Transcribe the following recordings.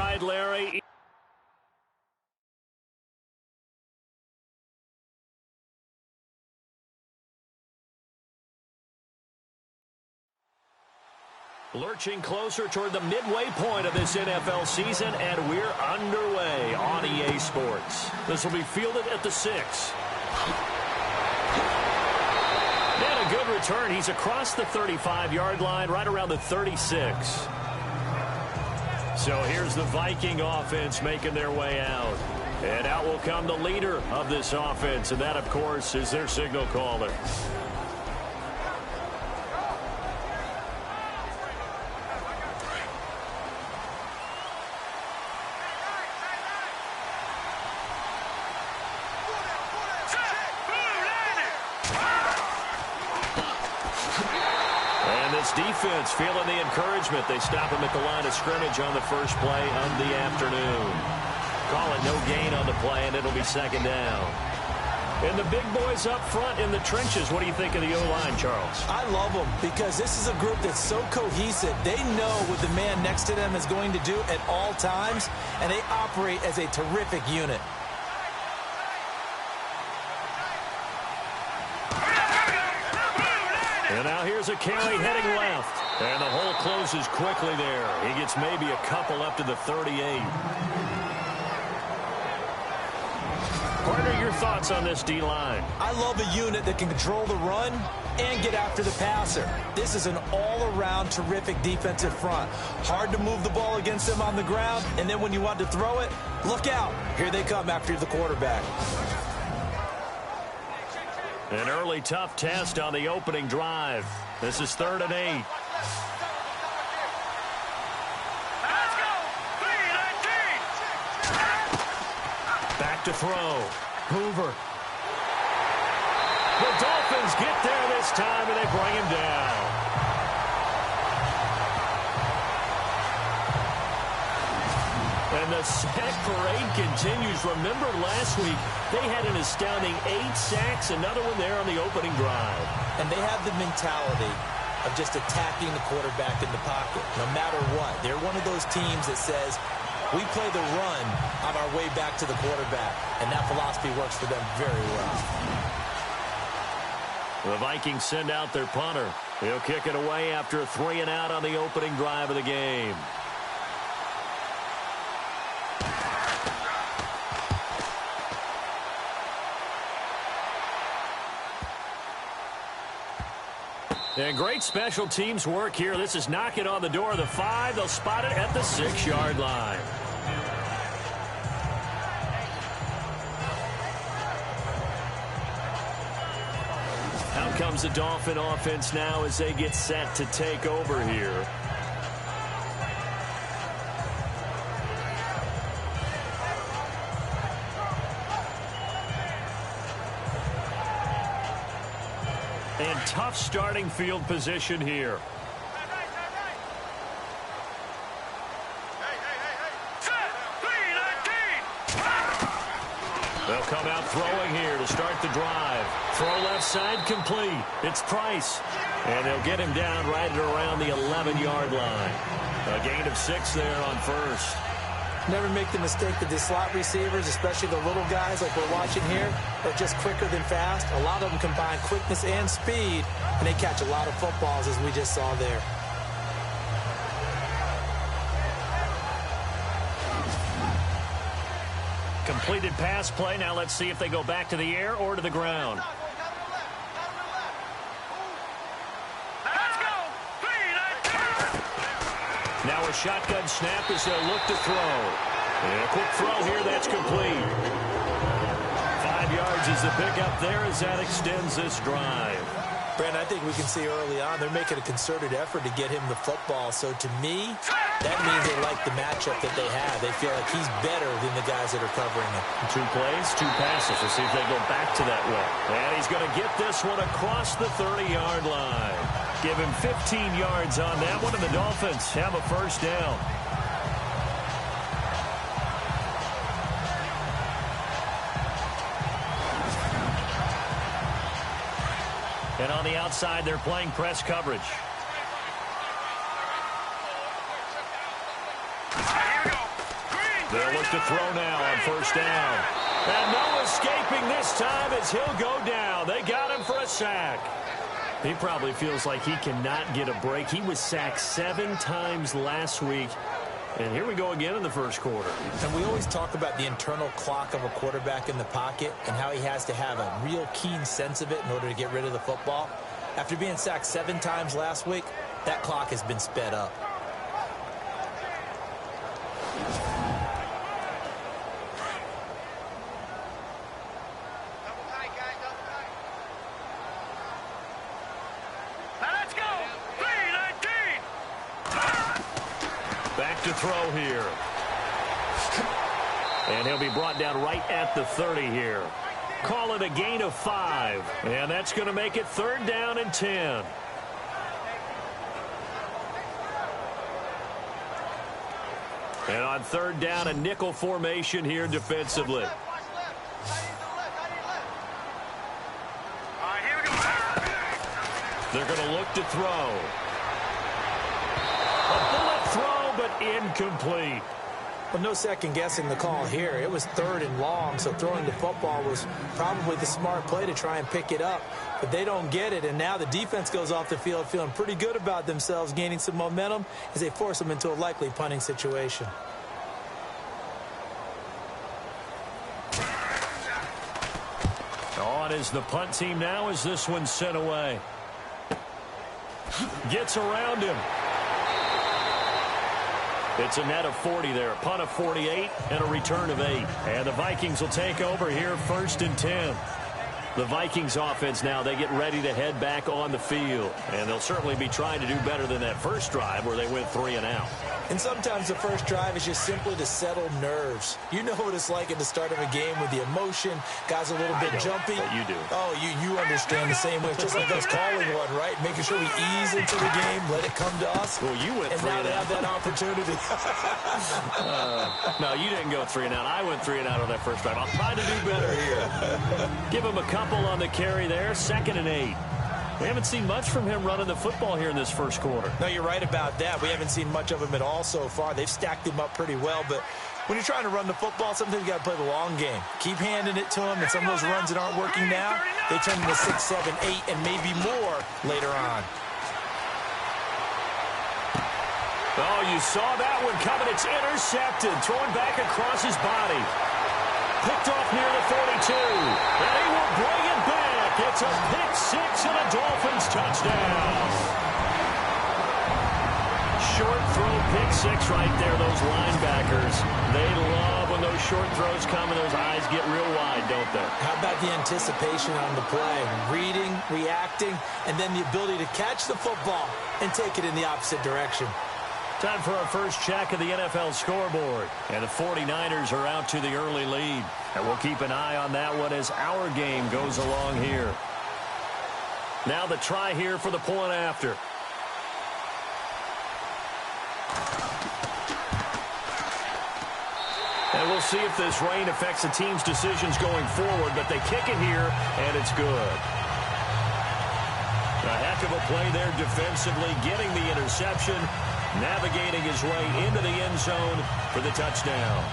right, Larry. Lurching closer toward the midway point of this NFL season, and we're underway on EA Sports. This will be fielded at the 6. And a good return. He's across the 35-yard line, right around the 36. So here's the Viking offense making their way out. And out will come the leader of this offense, and that, of course, is their signal caller. Defense feeling the encouragement. They stop him at the line of scrimmage on the first play of the afternoon. Call it no gain on the play, and it'll be second down. And the big boys up front in the trenches. What do you think of the O-line, Charles? I love them because this is a group that's so cohesive. They know what the man next to them is going to do at all times, and they operate as a terrific unit. And now here's a carry heading left. And the hole closes quickly there. He gets maybe a couple up to the 38. Partner, your thoughts on this D-line? I love a unit that can control the run and get after the passer. This is an all-around terrific defensive front. Hard to move the ball against them on the ground, and then when you want to throw it, look out. Here they come after the quarterback. An early tough test on the opening drive. This is 3rd and 8. Back to throw. Hoover. The Dolphins get there this time, and they bring him down. And the sack parade continues. Remember last week, they had an astounding 8 sacks, another one there on the opening drive. And they have the mentality of just attacking the quarterback in the pocket, no matter what. They're one of those teams that says, we play the run on our way back to the quarterback, and that philosophy works for them very well. The Vikings send out their punter. He'll kick it away after a 3 and out on the opening drive of the game. And great special teams work here. This is knocking on the door of the 5. They'll spot it at the 6-yard line. Out comes the Dolphin offense now as they get set to take over here. And tough starting field position here. They'll come out throwing here to start the drive. Throw left side complete. It's Price. And they'll get him down right at around the 11-yard line. A gain of 6 there on first. Never make the mistake that the slot receivers, especially the little guys like we're watching here, are just quicker than fast. A lot of them combine quickness and speed, and they catch a lot of footballs, as we just saw there. Completed pass play. Now let's see if they go back to the air or to the ground. Now a shotgun snap as they'll look to throw. And a quick throw here, that's complete. 5 yards is the pickup there as that extends this drive. Brent, I think we can see early on they're making a concerted effort to get him the football. So to me, that means they like the matchup that they have. They feel like he's better than the guys that are covering him. 2 plays, 2 passes. We'll see if they go back to that way. And he's going to get this one across the 30-yard line. Give him 15 yards on that one, and the Dolphins have a first down. And on the outside, they're playing press coverage. to throw now on first down. And no escaping this time as he'll go down. They got him for a sack. He probably feels like he cannot get a break. He was sacked 7 times last week. And here we go again in the first quarter. And we always talk about the internal clock of a quarterback in the pocket and how he has to have a real keen sense of it in order to get rid of the football. After being sacked 7 times last week, that clock has been sped up. Back to throw here. And he'll be brought down right at the 30 here. Call it a gain of 5. And that's going to make it 3rd down and 10. And on 3rd down, a nickel formation here defensively. They're going to look to throw. A bullet throw, but incomplete. Well, no second guessing the call here. It was 3rd and long, so throwing the football was probably the smart play to try and pick it up. But they don't get it, and now the defense goes off the field feeling pretty good about themselves, gaining some momentum as they force them into a likely punting situation. On is the punt team now as this one's sent away. Gets around him. It's a net of 40 there. Punt of 48 and a return of 8. And the Vikings will take over here 1st and 10. The Vikings offense now, they get ready to head back on the field. And they'll certainly be trying to do better than that first drive where they went 3 and out. And sometimes the first drive is just simply to settle nerves. You know what it's like at the start of a game with the emotion. Guys a little bit jumpy. But you do. Oh, you understand the same way. It's just like us calling one, right? Making sure we ease into the game, let it come to us. Well, you went 3 and out. And now they have that opportunity. No, you didn't go 3 and out. I went 3 and out on that first drive. I'll try to do better here. Give him a couple on the carry there. 2nd and 8. We haven't seen much from him running the football here in this first quarter. No, you're right about that. We haven't seen much of him at all so far. They've stacked him up pretty well, but when you're trying to run the football, sometimes you got to play the long game. Keep handing it to him, and some of those runs that aren't working now, they turn into 6, 7, 8, and maybe more later on. Oh, you saw that one coming. It's intercepted. Throwing back across his body. Picked off near the 42. And he will bring it back. It's a pick 6 and a Dolphins touchdown. Short throw, pick 6 right there. Those linebackers, they love when those short throws come and those eyes get real wide, don't they? How about the anticipation on the play? Reading, reacting, and then the ability to catch the football and take it in the opposite direction. Time for our first check of the NFL scoreboard. And the 49ers are out to the early lead. And we'll keep an eye on that one as our game goes along here. Now the try here for the point after. And we'll see if this rain affects the team's decisions going forward. But they kick it here, and it's good. A heck of a play there defensively, getting the interception. Navigating his way into the end zone for the touchdown.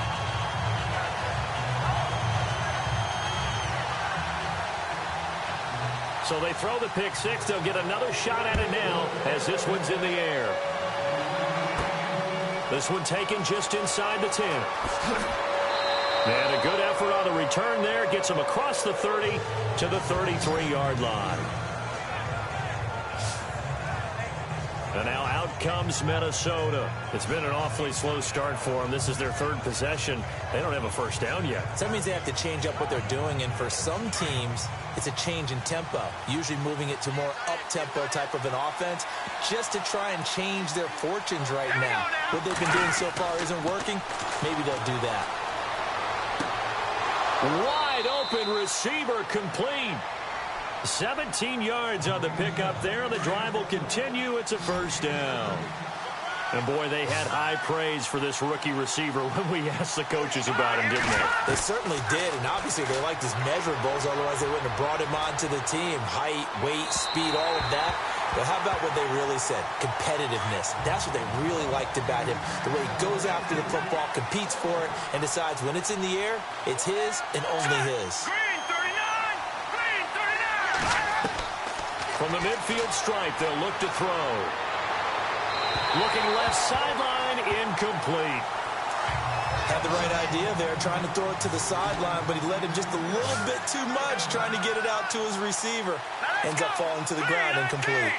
So they throw the pick 6. They'll get another shot at it now as this one's in the air. This one taken just inside the 10. And a good effort on the return there. Gets him across the 30 to the 33-yard line. And now out comes Minnesota. It's been an awfully slow start for them. This is their 3rd possession. They don't have a first down yet. So that means they have to change up what they're doing. And for some teams, it's a change in tempo, usually moving it to more up-tempo type of an offense just to try and change their fortunes right now. What they've been doing so far isn't working. Maybe they'll do that. Wide open receiver complete. 17 yards on the pickup there. The drive will continue. It's a first down. And, boy, they had high praise for this rookie receiver when we asked the coaches about him, didn't they? They certainly did, and obviously they liked his measurables. Otherwise, they wouldn't have brought him onto the team. Height, weight, speed, all of that. But how about what they really said? Competitiveness. That's what they really liked about him. The way he goes after the football, competes for it, and decides when it's in the air, it's his and only his. Green 39! Green 39! From the midfield stripe, they'll look to throw. Looking left sideline, incomplete. Had the right idea there, trying to throw it to the sideline, but he led him just a little bit too much, trying to get it out to his receiver. Ends up falling to the ground, incomplete.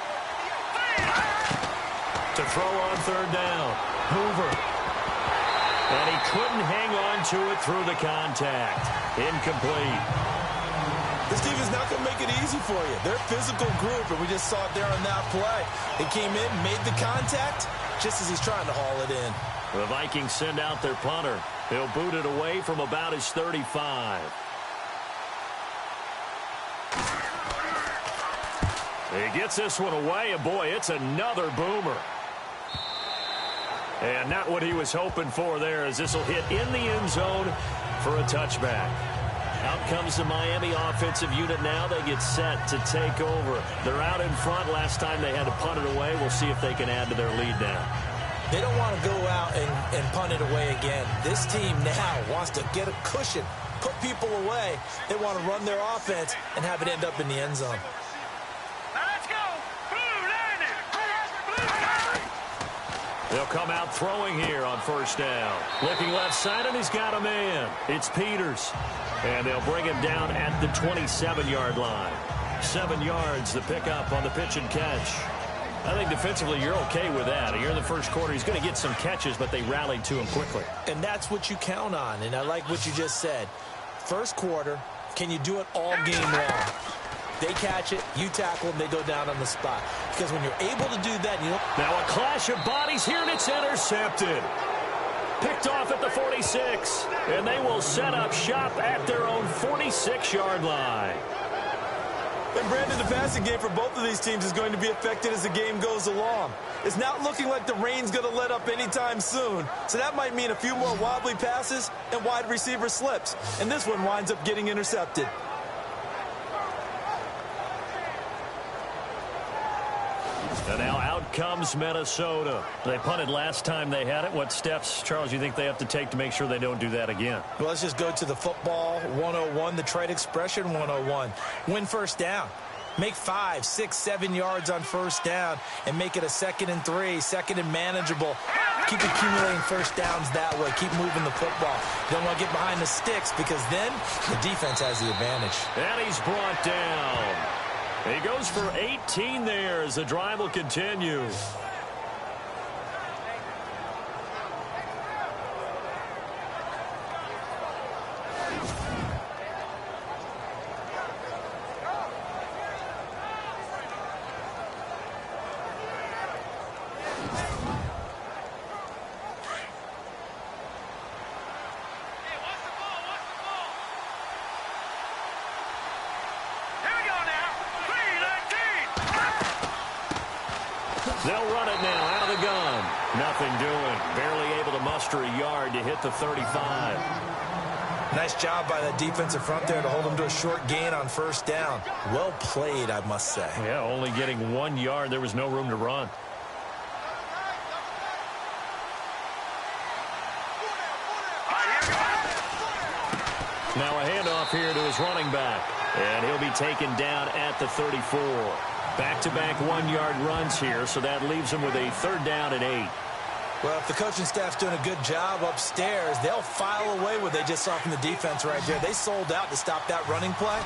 To throw on third down, Hoover. And he couldn't hang on to it through the contact. Incomplete. This team is not going to make it easy for you. They're a physical group, and we just saw it there on that play. They came in, made the contact, just as he's trying to haul it in. The Vikings send out their punter. He'll boot it away from about his 35. He gets this one away, and boy, it's another boomer. And not what he was hoping for there, as this will hit in the end zone for a touchback. Out comes the Miami offensive unit now. They get set to take over. They're out in front. Last time they had to punt it away. We'll see if they can add to their lead now. They don't want to go out and punt it away again. This team now wants to get a cushion, put people away. They want to run their offense and have it end up in the end zone. Let's go! Blue landing! They'll come out throwing here on first down. Looking left side, and he's got a man. It's Peters. And they'll bring him down at the 27-yard line. 7 yards, the pickup on the pitch and catch. I think defensively you're okay with that. Here in the first quarter, he's going to get some catches, but they rallied to him quickly. And that's what you count on, and I like what you just said. First quarter, can you do it all game long? They catch it, you tackle them, they go down on the spot. Because when you're able to do that, you know. Now a clash of bodies here, and it's intercepted. Picked off at the 46, and they will set up shop at their own 46-yard line. And Brandon, the passing game for both of these teams is going to be affected as the game goes along. It's not looking like the rain's going to let up anytime soon. So that might mean a few more wobbly passes and wide receiver slips. And this one winds up getting intercepted. And now out comes Minnesota. They punted last time they had it. What steps, Charles, you think they have to take to make sure they don't do that again? Well, let's just go to the football 101, the trade expression 101. Win first down. Make 5, 6, 7 yards on first down and make it a 2nd and 3, 2nd and manageable. Keep accumulating first downs that way. Keep moving the football. You don't want to get behind the sticks because then the defense has the advantage. And he's brought down. He goes for 18 there as the drive will continue. They'll run it now out of the gun. Nothing doing. Barely able to muster a yard to hit the 35. Nice job by that defensive front there to hold them to a short gain on first down. Well played, I must say. Yeah, only getting 1 yard. There was no room to run. Now a handoff here to his running back. And he'll be taken down at the 34. Back-to-back 1-yard runs here, so that leaves him with a 3rd down and 8. Well, if the coaching staff's doing a good job upstairs, they'll file away what they just saw from the defense right there. They sold out to stop that running play.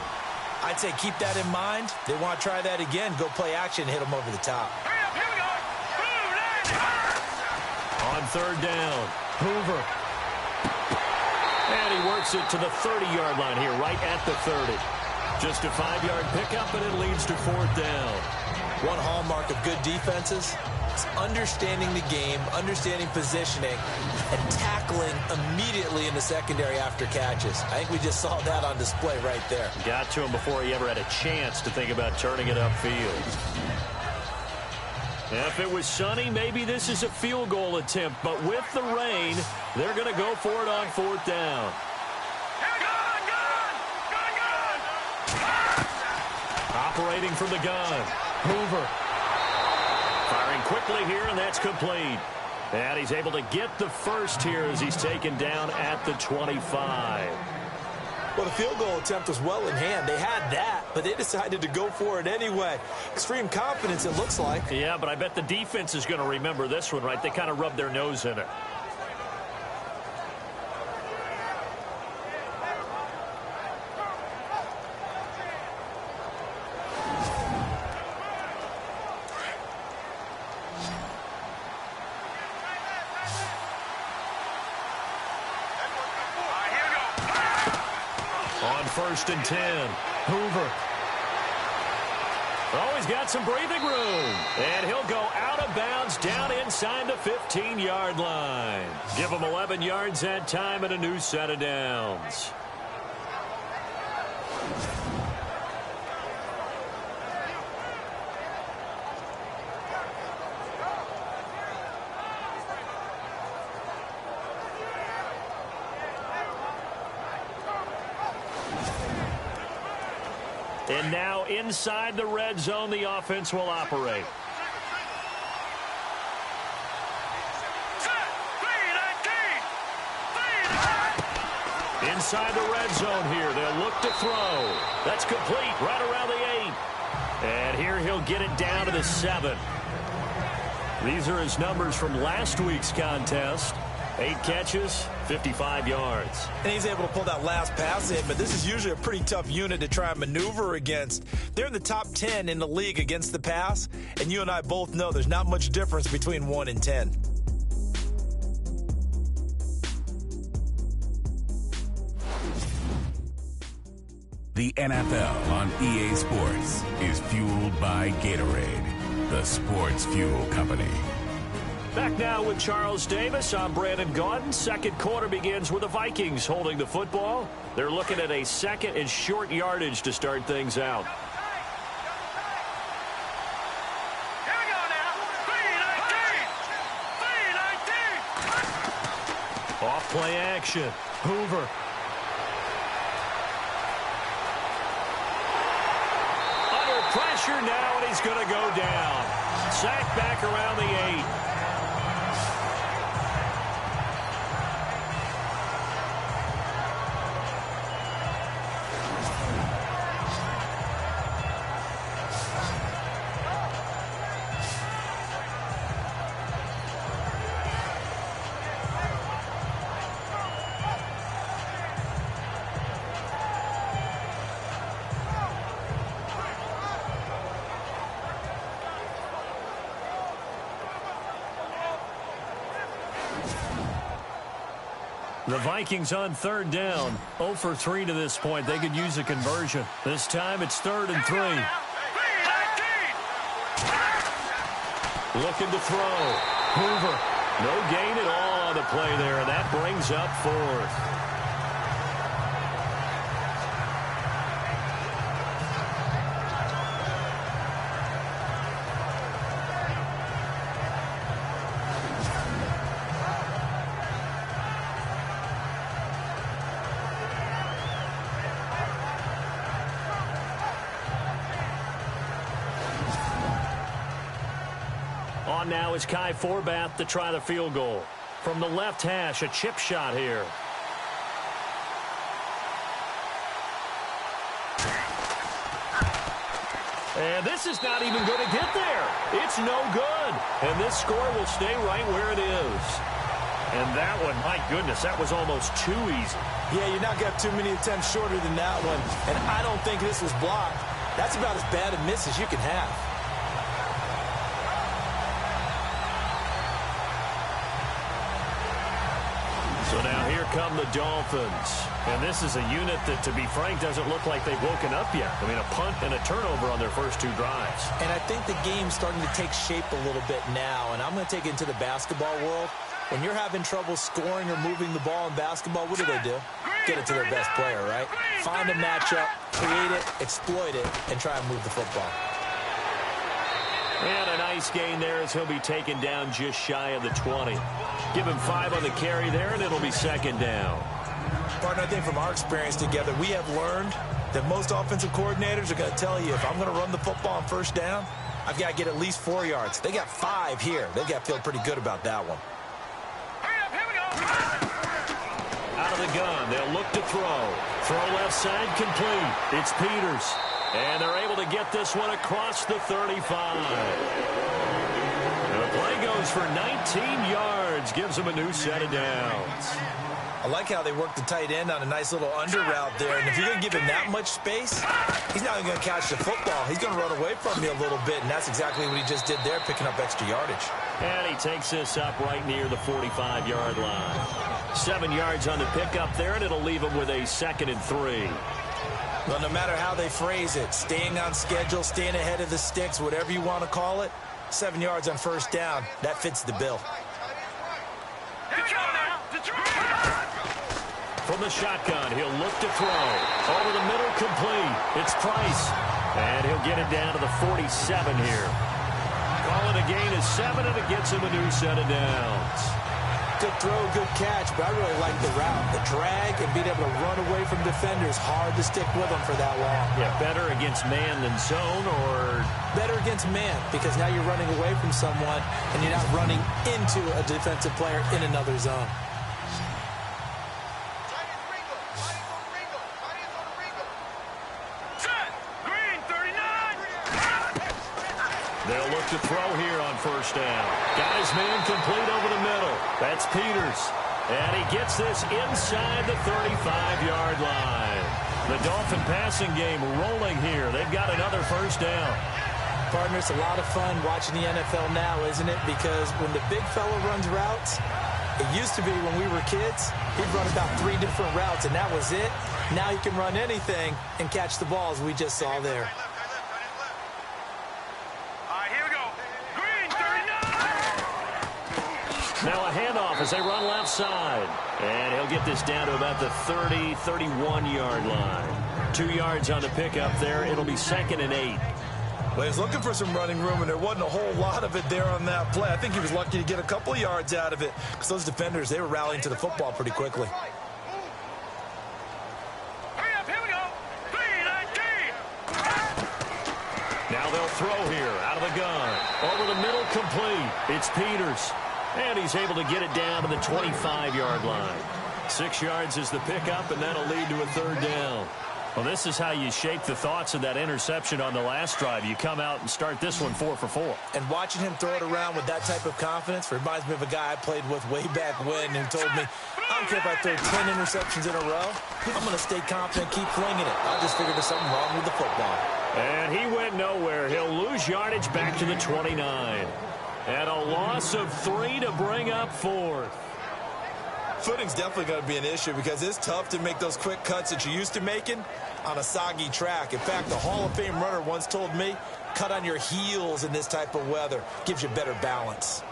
I'd say keep that in mind. They want to try that again. Go play action, hit them over the top. Here we go. On 3rd down, Hoover. And he works it to the 30-yard line here, right at the 30. Just a 5-yard pickup, and it leads to 4th down. One hallmark of good defenses is understanding the game, understanding positioning, and tackling immediately in the secondary after catches. I think we just saw that on display right there. Got to him before he ever had a chance to think about turning it upfield. If it was sunny, maybe this is a field goal attempt, but with the rain, they're going to go for it on 4th down. Operating from the gun, Hoover. quickly here, and that's complete. And he's able to get the first here as he's taken down at the 25. Well, the field goal attempt was well in hand. They had that, but they decided to go for it anyway. Extreme confidence, it looks like. Yeah, but I bet the defense is going to remember this one, right? They kind of rubbed their nose in it. On 1st and 10, Hoover. Oh, he's got some breathing room. And he'll go out of bounds down inside the 15-yard line. Give him 11 yards that time and a new set of downs. And now inside the red zone, the offense will operate. Inside the red zone here, they'll look to throw. That's complete right around the 8. And here he'll get it down to the 7. These are his numbers from last week's contest. 8 catches, 55 yards. And he's able to pull that last pass in, but this is usually a pretty tough unit to try and maneuver against. They're in the top 10 in the league against the pass, and you and I both know there's not much difference between 1 and 10. The NFL on EA Sports is fueled by Gatorade, the sports fuel company. Back now with Charles Davis. I'm Brandon Gaudin. Second quarter begins with the Vikings holding the football. They're looking at a second and short yardage to start things out. Here we go now. 3-19. Off play action. Hoover. Under pressure now, and he's going to go down. Sacked back around the 8. The Vikings on 3rd down. 0 for 3 to this point. They could use a conversion. This time it's 3rd and 3. 3-19. Looking to throw. Hoover. No gain at all on the play there, and that brings up 4th. On now is Kai Forbath to try the field goal. From the left hash, a chip shot here. And this is not even going to get there. It's no good. And this score will stay right where it is. And that one, my goodness, that was almost too easy. Yeah, you're not going to have too many attempts shorter than that one. And I don't think this was blocked. That's about as bad a miss as you can have. So now here come the Dolphins. And this is a unit that, to be frank, doesn't look like they've woken up yet. I mean, a punt and a turnover on their first 2 drives. And I think the game's starting to take shape a little bit now. And I'm going to take it into the basketball world. When you're having trouble scoring or moving the ball in basketball, what do? Get it to their best player, right? Find a matchup, create it, exploit it, and try and move the football. And a nice gain there as he'll be taken down just shy of the 20. Give him 5 on the carry there, and it'll be 2nd down. Partner, I think from our experience together, we have learned that most offensive coordinators are going to tell you, if I'm going to run the football on 1st down, I've got to get at least 4 yards. They got 5 here. They've got to feel pretty good about that one. Here we go. Out of the gun, they'll look to throw. Throw left side complete. It's Peters. And they're able to get this one across the 35. The play goes for 19 yards. Gives them a new set of downs. I like how they work the tight end on a nice little under route there. And if you're going to give him that much space, he's not even going to catch the football. He's going to run away from you a little bit, and that's exactly what he just did there, picking up extra yardage. And he takes this up right near the 45-yard line. 7 yards on the pickup there, and it'll leave him with a 2nd and 3. Well, no matter how they phrase it, staying on schedule, staying ahead of the sticks, whatever you want to call it, 7 yards on first down, that fits the bill. From the shotgun, he'll look to throw. Over the middle, complete. It's Price. And he'll get it down to the 47 here. Calling a gain of 7, and it gets him a new set of downs. Good throw, good catch, but I really like the route. The drag and being able to run away from defenders, hard to stick with them for that long. Yeah, better against man than zone, or? Better against man, because now you're running away from someone, and you're not running into a defensive player in another zone. They'll look to throw here on first down. Got his man complete over the middle. That's Peters. And he gets this inside the 35-yard line. The Dolphin passing game rolling here. They've got another first down. Partner, it's a lot of fun watching the NFL now, isn't it? Because when the big fella runs routes, it used to be when we were kids, he'd run about 3 different routes, and that was it. Now he can run anything and catch the balls we just saw there. Now a handoff as they run left side. And he'll get this down to about the 30, 31-yard line. 2 yards on the pickup there. It'll be 2nd and 8. Well, he was looking for some running room, and there wasn't a whole lot of it there on that play. I think he was lucky to get a couple yards out of it because those defenders, they were rallying to the football pretty quickly. Now they'll throw here out of the gun. Over the middle, complete. It's Peters. And he's able to get it down to the 25-yard line. 6 yards is the pickup, and that'll lead to a 3rd down. Well, this is how you shape the thoughts of that interception on the last drive. You come out and start this one 4 for 4. And watching him throw it around with that type of confidence reminds me of a guy I played with way back when who told me, I don't care if I throw 10 interceptions in a row. I'm going to stay confident, keep flinging it. I just figured there's something wrong with the football. And he went nowhere. He'll lose yardage back to the 29. And a loss of 3 to bring up 4th. Footing's definitely going to be an issue because it's tough to make those quick cuts that you're used to making on a soggy track. In fact, the Hall of Fame runner once told me, cut on your heels in this type of weather. Gives you better balance.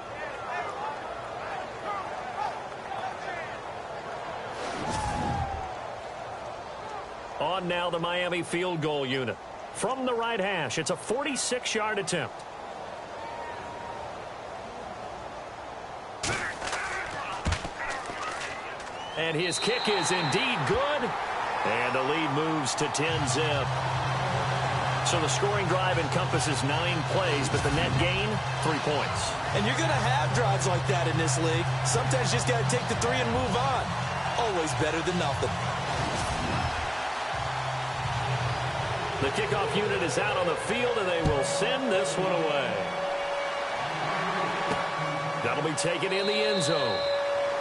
On now the Miami field goal unit. From the right hash, it's a 46-yard attempt. And his kick is indeed good. And the lead moves to 10-zip. So the scoring drive encompasses 9 plays, but the net gain, 3 points. And you're going to have drives like that in this league. Sometimes you just got to take the 3 and move on. Always better than nothing. The kickoff unit is out on the field, and they will send this one away. That'll be taken in the end zone.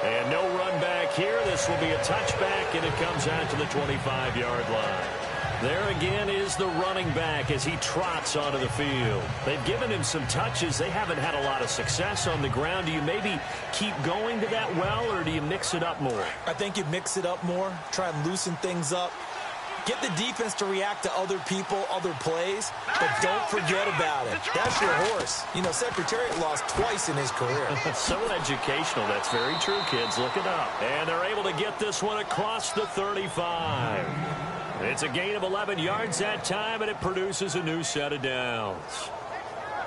And no run back here. This will be a touchback, and it comes out to the 25-yard line. There again is the running back as he trots onto the field. They've given him some touches. They haven't had a lot of success on the ground. Do you maybe keep going to that well, or do you mix it up more? I think you mix it up more, try and loosen things up. Get the defense to react to other people, other plays, but don't forget about it. That's your horse. You know, Secretariat lost twice in his career. So educational. That's very true, kids. Look it up. And they're able to get this one across the 35. It's a gain of 11 yards that time, and it produces a new set of downs.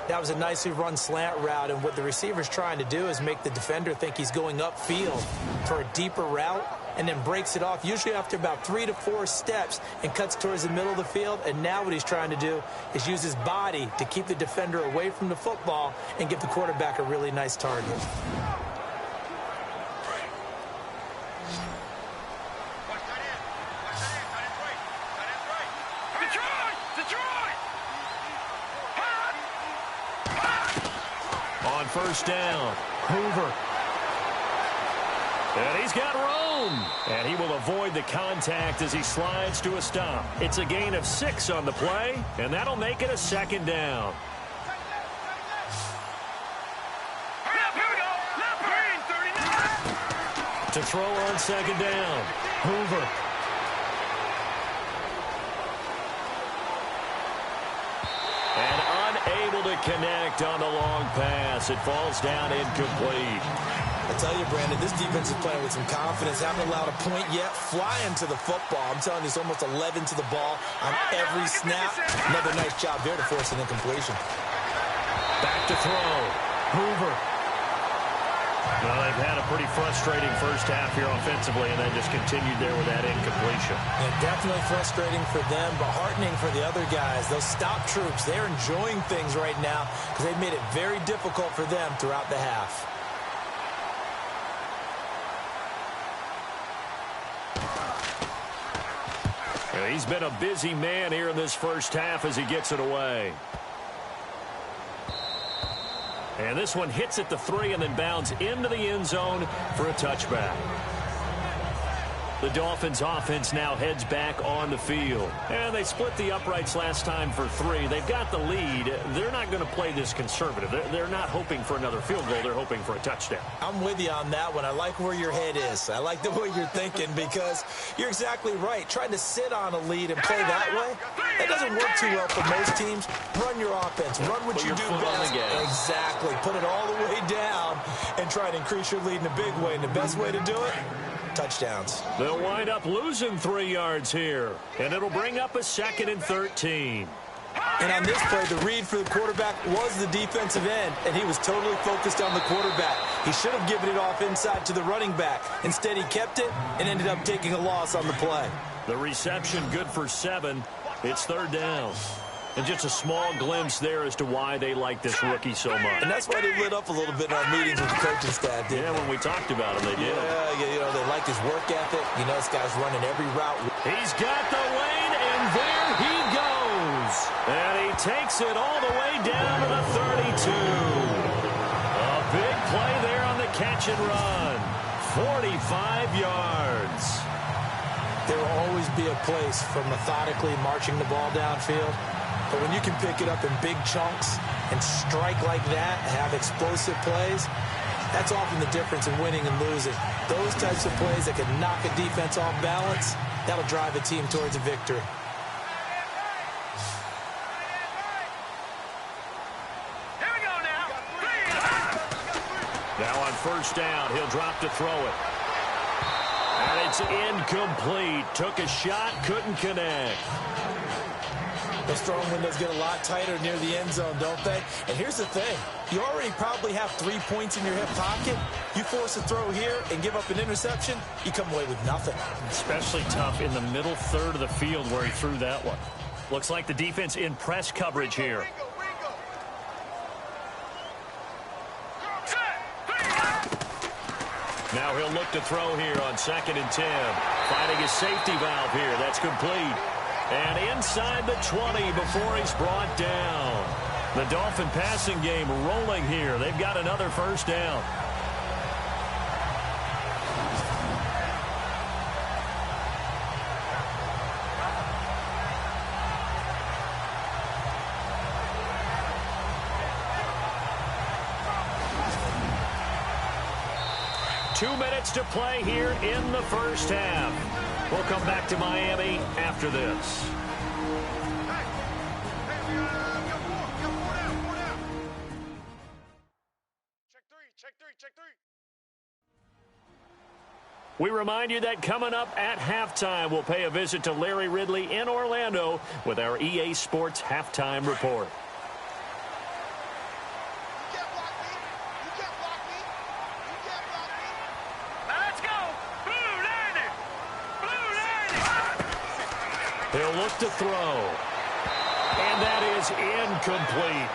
That was a nicely run slant route, and what the receiver's trying to do is make the defender think he's going upfield for a deeper route, and then breaks it off, usually after about 3 to 4 steps, and cuts towards the middle of the field. And now what he's trying to do is use his body to keep the defender away from the football and give the quarterback a really nice target. On first down, Hoover. And he's got room. And he will avoid the contact as he slides to a stop. It's a gain of 6 on the play, and that'll make it a second down. To throw on second down, Hoover. And unable to connect on the long pass. It falls down incomplete. I tell you, Brandon, this defense is playing with some confidence. Haven't allowed a point yet. Flying to the football. I'm telling you, it's almost 11 to the ball on every snap. Another nice job there to force an incompletion. Back to throw. Hoover. Well, they've had a pretty frustrating first half here offensively, and then just continued there with that incompletion. Yeah, definitely frustrating for them, but heartening for the other guys. Those stop troops, they're enjoying things right now because they've made it very difficult for them throughout the half. Yeah, he's been a busy man here in this first half as he gets it away. And this one hits at the 3 and then bounds into the end zone for a touchback. The Dolphins offense now heads back on the field. And they split the uprights last time for 3. They've got the lead. They're not going to play this conservative. They're not hoping for another field goal. They're hoping for a touchdown. I'm with you on that one. I like where your head is. I like the way you're thinking because you're exactly right. Trying to sit on a lead and play that way, that doesn't work too well for most teams. Run your offense. Run what you do best. Exactly. Put it all the way down and try to increase your lead in a big way. And the best way to do it, touchdowns. They'll wind up losing 3 yards here, and it'll bring up a 2nd and 13. And on this play, the read for the quarterback was the defensive end, and he was totally focused on the quarterback. He should have given it off inside to the running back. Instead, he kept it and ended up taking a loss on the play. The reception good for 7. It's 3rd down. And just a small glimpse there as to why they like this rookie so much. And that's why they lit up a little bit in our meetings with the coaching staff, didn't they? When we talked about him, they did. Yeah, you know, they like his work ethic. You know, this guy's running every route. He's got the lane, and there he goes. And he takes it all the way down to the 32. A big play there on the catch and run. 45 yards. There will always be a place for methodically marching the ball downfield. But when you can pick it up in big chunks and strike like that, have explosive plays, that's often the difference in winning and losing. Those types of plays that can knock a defense off balance, that'll drive a team towards a victory. Here we go now. Now on first down, he'll drop to throw it. And it's incomplete. Took a shot, couldn't connect. Those throwing windows get a lot tighter near the end zone, don't they? And here's the thing. You already probably have 3 points in your hip pocket. You force a throw here and give up an interception, you come away with nothing. Especially tough in the middle third of the field where he threw that one. Looks like the defense in press coverage here. Now he'll look to throw here on 2nd and 10. Finding his safety valve here. That's complete. And inside the 20 before he's brought down. The Dolphin passing game rolling here. They've got another first down. Two minutes to play here in the first half. We'll come back to Miami after this. Check three. We remind you that coming up at halftime, we'll pay a visit to Larry Ridley in Orlando with our EA Sports Halftime Report. He'll look to throw. And that is incomplete.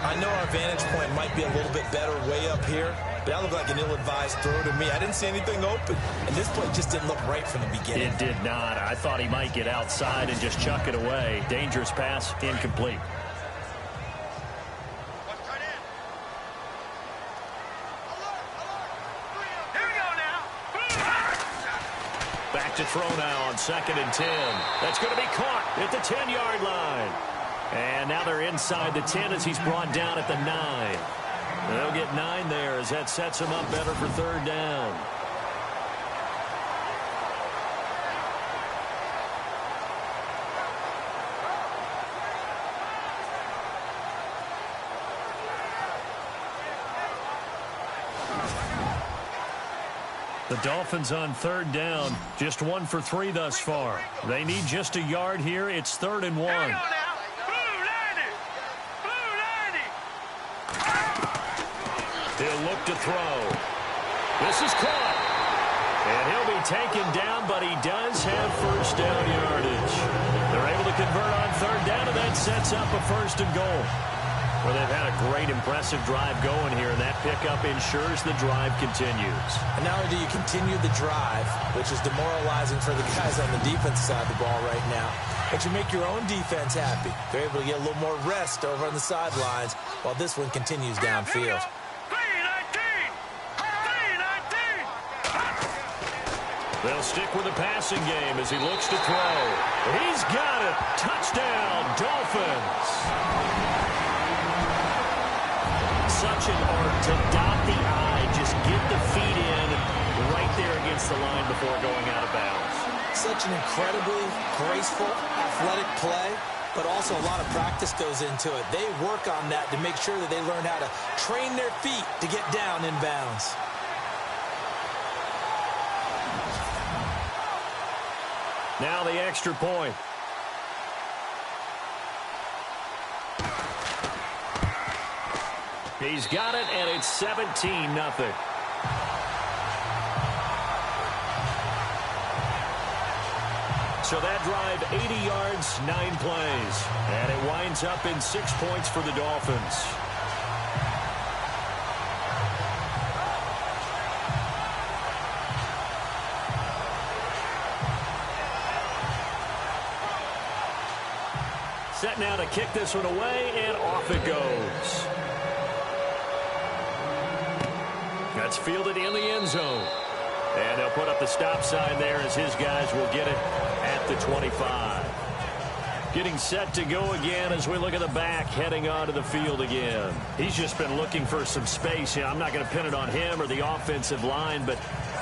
I know our vantage point might be a little bit better way up here, but that looked like an ill-advised throw to me. I didn't see anything open, and this play just didn't look right from the beginning. It did not. I thought he might get outside and just chuck it away. Dangerous pass, incomplete. Back to throw now on 2nd and 10. That's going to be caught at the 10-yard line. And now they're inside the 10 as he's brought down at the 9. They'll get 9 there as that sets him up better for 3rd down. The Dolphins on 3rd down, just 1 for 3 thus far. They need just a yard here. It's 3rd and 1. He'll look to throw. This is caught. And he'll be taken down, but he does have 1st down yardage. They're able to convert on 3rd down, and that sets up a 1st and goal. Well, they've had a great, impressive drive going here, and that pickup ensures the drive continues. And not only do you continue the drive, which is demoralizing for the guys on the defense side of the ball right now, but you make your own defense happy. They're able to get a little more rest over on the sidelines while this one continues downfield. They'll stick with the passing game as he looks to throw. He's got it. Touchdown, Dolphins. Such an art to dot the I, just get the feet in right there against the line before going out of bounds. Such an incredibly graceful, athletic play, but also a lot of practice goes into it. They work on that to make sure that they learn how to train their feet to get down in bounds. Now the extra point. He's got it, and it's 17-0. So that drive, 80 yards, 9 plays. And it winds up in 6 points for the Dolphins. Set now to kick this one away, and off it goes. That's fielded in the end zone. And they'll put up the stop sign there as his guys will get it at the 25. Getting set to go again as we look at the back heading onto the field again. He's just been looking for some space. Yeah, I'm not going to pin it on him or the offensive line, but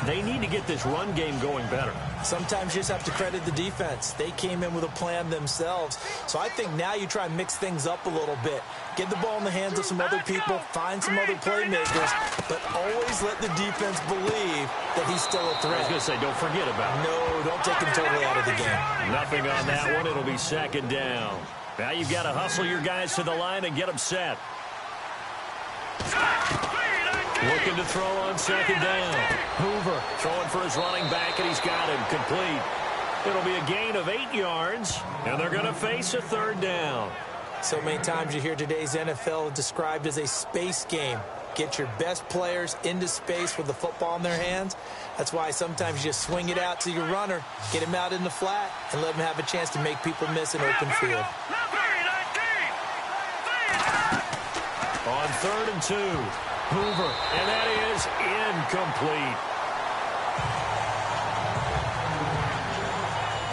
they need to get this run game going better. Sometimes you just have to credit the defense. They came in with a plan themselves. So I think now you try and mix things up a little bit. Get the ball in the hands of some other people, find some other playmakers, but always let the defense believe that he's still a threat. I was going to say, don't forget about it. No, don't take him totally out of the game. Nothing on that one. It'll be 2nd down. Now you've got to hustle your guys to the line and get them set. Looking to throw on 2nd down. Hoover throwing for his running back, and he's got him complete. It'll be a gain of 8 yards, and they're going to face a 3rd down. So many times you hear today's NFL described as a space game. Get your best players into space with the football in their hands. That's why sometimes you just swing it out to your runner, get him out in the flat, and let him have a chance to make people miss an open field. On 3rd and 2, Hoover, and that is incomplete.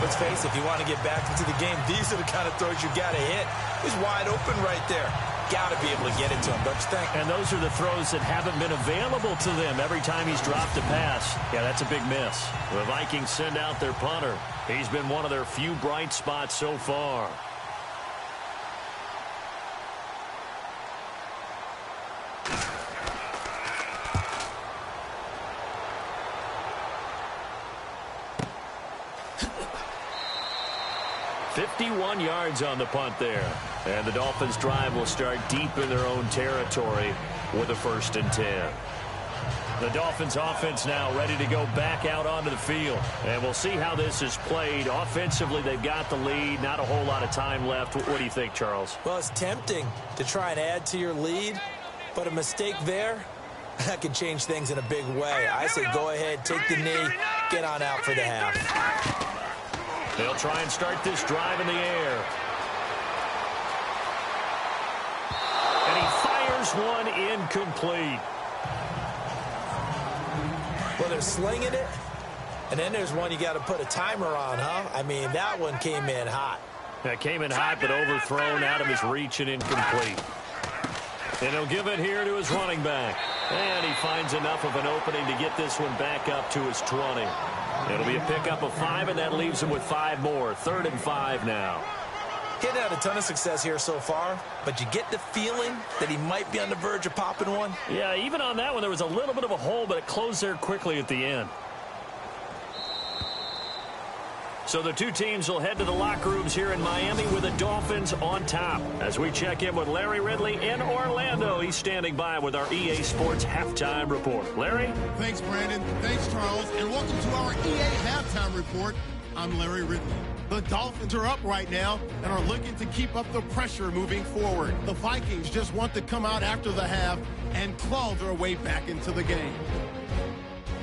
Let's face it, if you want to get back into the game, these are the kind of throws you got to hit. He's wide open right there. Got to be able to get it to him, don't you think? And those are the throws that haven't been available to them every time he's dropped a pass. Yeah, that's a big miss. The Vikings send out their punter. He's been one of their few bright spots so far. .51 yards on the punt there. And the Dolphins drive will start deep in their own territory with a 1st and 10. The Dolphins offense now ready to go back out onto the field. And we'll see how this is played. Offensively, they've got the lead. Not a whole lot of time left. What do you think, Charles? Well, it's tempting to try and add to your lead, but a mistake there, that could change things in a big way. I say go ahead, take the knee, get on out for the half. They'll try and start this drive in the air. And he fires one incomplete. Well, they're slinging it, and then there's one you got to put a timer on, huh? I mean, that one came in hot. That came in hot, but overthrown out of his reach and incomplete. And he'll give it here to his running back. And he finds enough of an opening to get this one back up to his 20. It'll be a pickup of 5, and that leaves him with 5 more. 3rd and 5 now. He hadn't had a ton of success here so far, but you get the feeling that he might be on the verge of popping one. Yeah, even on that one, there was a little bit of a hole, but it closed there quickly at the end. So the two teams will head to the locker rooms here in Miami with the Dolphins on top. As we check in with Larry Ridley in Orlando, he's standing by with our EA Sports Halftime Report. Larry? Thanks, Brandon. Thanks, Charles. And welcome to our EA Halftime Report. I'm Larry Ridley. The Dolphins are up right now and are looking to keep up the pressure moving forward. The Vikings just want to come out after the half and claw their way back into the game.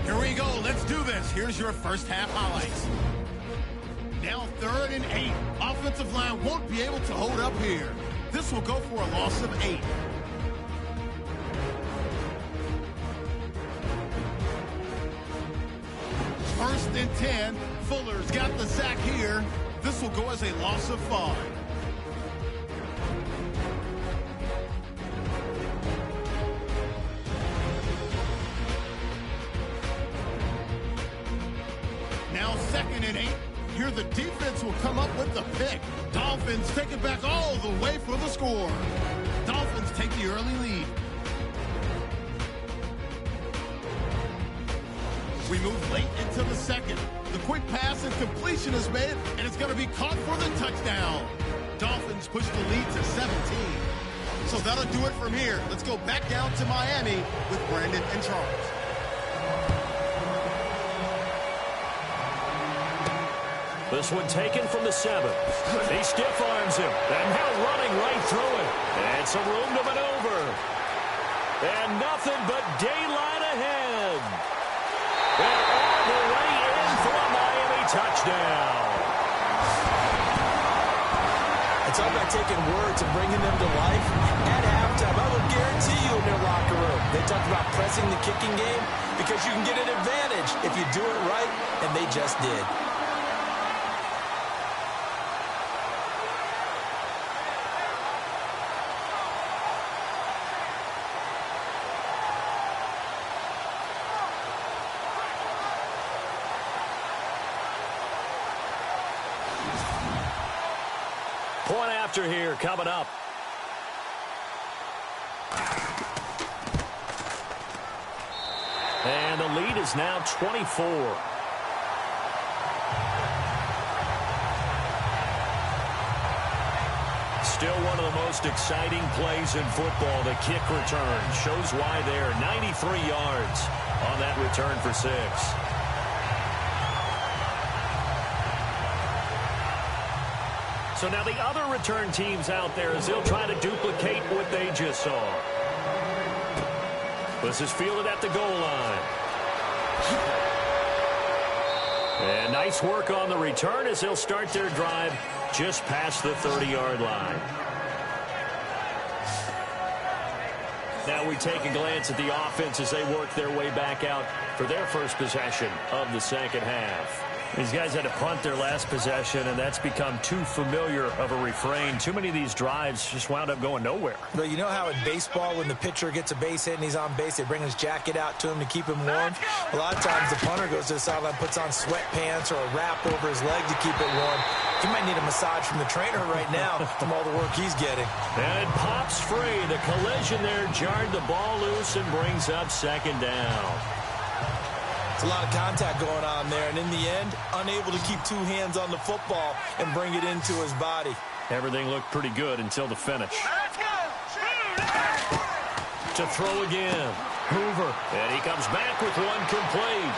Here we go. Let's do this. Here's your first half highlights. Now 3rd and 8. Offensive line won't be able to hold up here. This will go for a loss of 8. First and 10. Fuller's got the sack here. This will go as a loss of 5. Now 2nd and 8. Here the defense will come up with the pick. Dolphins take it back all the way for the score. Dolphins take the early lead. We move late into the 2nd. The quick pass and completion is made, and it's going to be caught for the touchdown. Dolphins push the lead to 17. So that'll do it from here. Let's go back down to Miami with Brandon and Charles. This one taken from the 7. He stiff arms him, and now running right through it. And some room to maneuver. And nothing but daylight ahead. And all the way in for a Miami touchdown. It's all about taking words and bringing them to life. At halftime, I will guarantee you in their locker room, they talked about pressing the kicking game because you can get an advantage if you do it right, and they just did. Point after here coming up. And the lead is now 24. Still one of the most exciting plays in football, the kick return. Shows why there. 93 yards on that return for 6. So now the other return teams out there as they'll try to duplicate what they just saw. This is fielded at the goal line. And nice work on the return as they'll start their drive just past the 30-yard line. Now we take a glance at the offense as they work their way back out for their first possession of the second half. These guys had to punt their last possession, and that's become too familiar of a refrain. Too many of these drives just wound up going nowhere. Well, you know how in baseball when the pitcher gets a base hit and he's on base, they bring his jacket out to him to keep him warm? A lot of times the punter goes to the sideline, puts on sweatpants or a wrap over his leg to keep it warm. He might need a massage from the trainer right now from all the work he's getting. And it pops free. The collision there jarred the ball loose and brings up second down. It's a lot of contact going on there, and in the end, unable to keep two hands on the football and bring it into his body. Everything looked pretty good until the finish. To throw again. Hoover, and he comes back with one complete.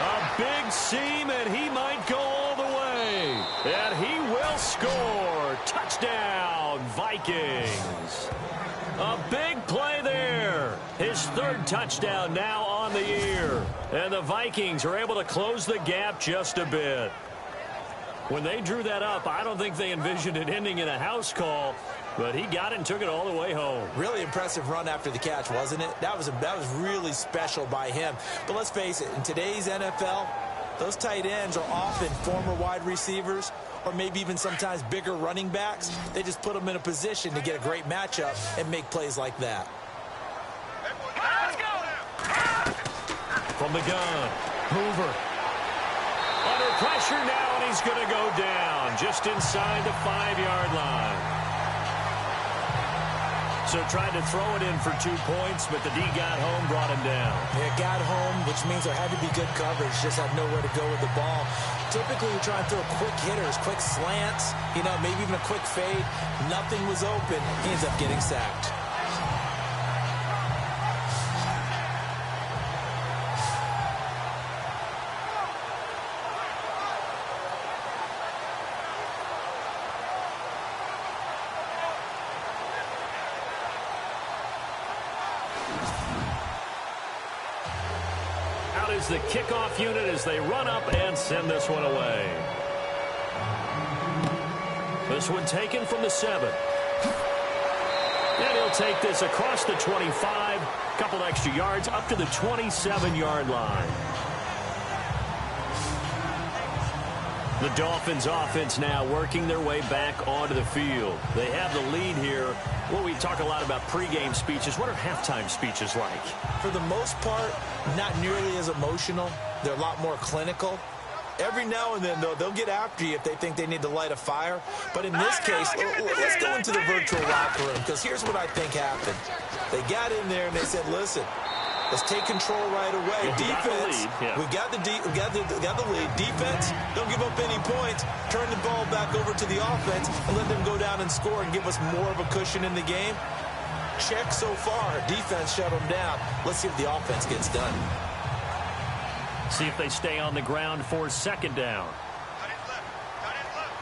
A big seam, and he might go all the way. And he will score. Touchdown, Vikings. A big play there. His third touchdown now on the year. And the Vikings are able to close the gap just a bit. When they drew that up, I don't think they envisioned it ending in a house call. But he got it and took it all the way home. Really impressive run after the catch, wasn't it? That was really special by him. But let's face it, in today's NFL, those tight ends are often former wide receivers or maybe even sometimes bigger running backs. They just put them in a position to get a great matchup and make plays like that. Let's go! From the gun, Hoover. Under pressure now, and he's going to go down just inside the 5-yard line. So tried to throw it in for 2 points, but the D got home, brought him down. Yeah, got home, which means there had to be good coverage. Just had nowhere to go with the ball. Typically, we try and throw quick hitters, quick slants, maybe even a quick fade. Nothing was open. He ends up getting sacked. Is the kickoff unit as they run up and send this one away. This one taken from the 7. And he'll take this across the 25, couple extra yards up to the 27-yard line. The Dolphins offense now working their way back onto the field. They have the lead here. Well, we talk a lot about pregame speeches. What are halftime speeches like? For the most part, not nearly as emotional. They're a lot more clinical. Every now and then, though, they'll get after you if they think they need to light a fire. But in this case, let's go into the virtual locker room, because here's what I think happened. They got in there and they said, listen, let's take control right away. Defense, we got the lead. Defense, don't give up any points. Turn the ball back over to the offense and let them go down and score and give us more of a cushion in the game. Check so far. Defense shut them down. Let's see if the offense gets done. See if they stay on the ground for second down. Cut it left. Cut it left.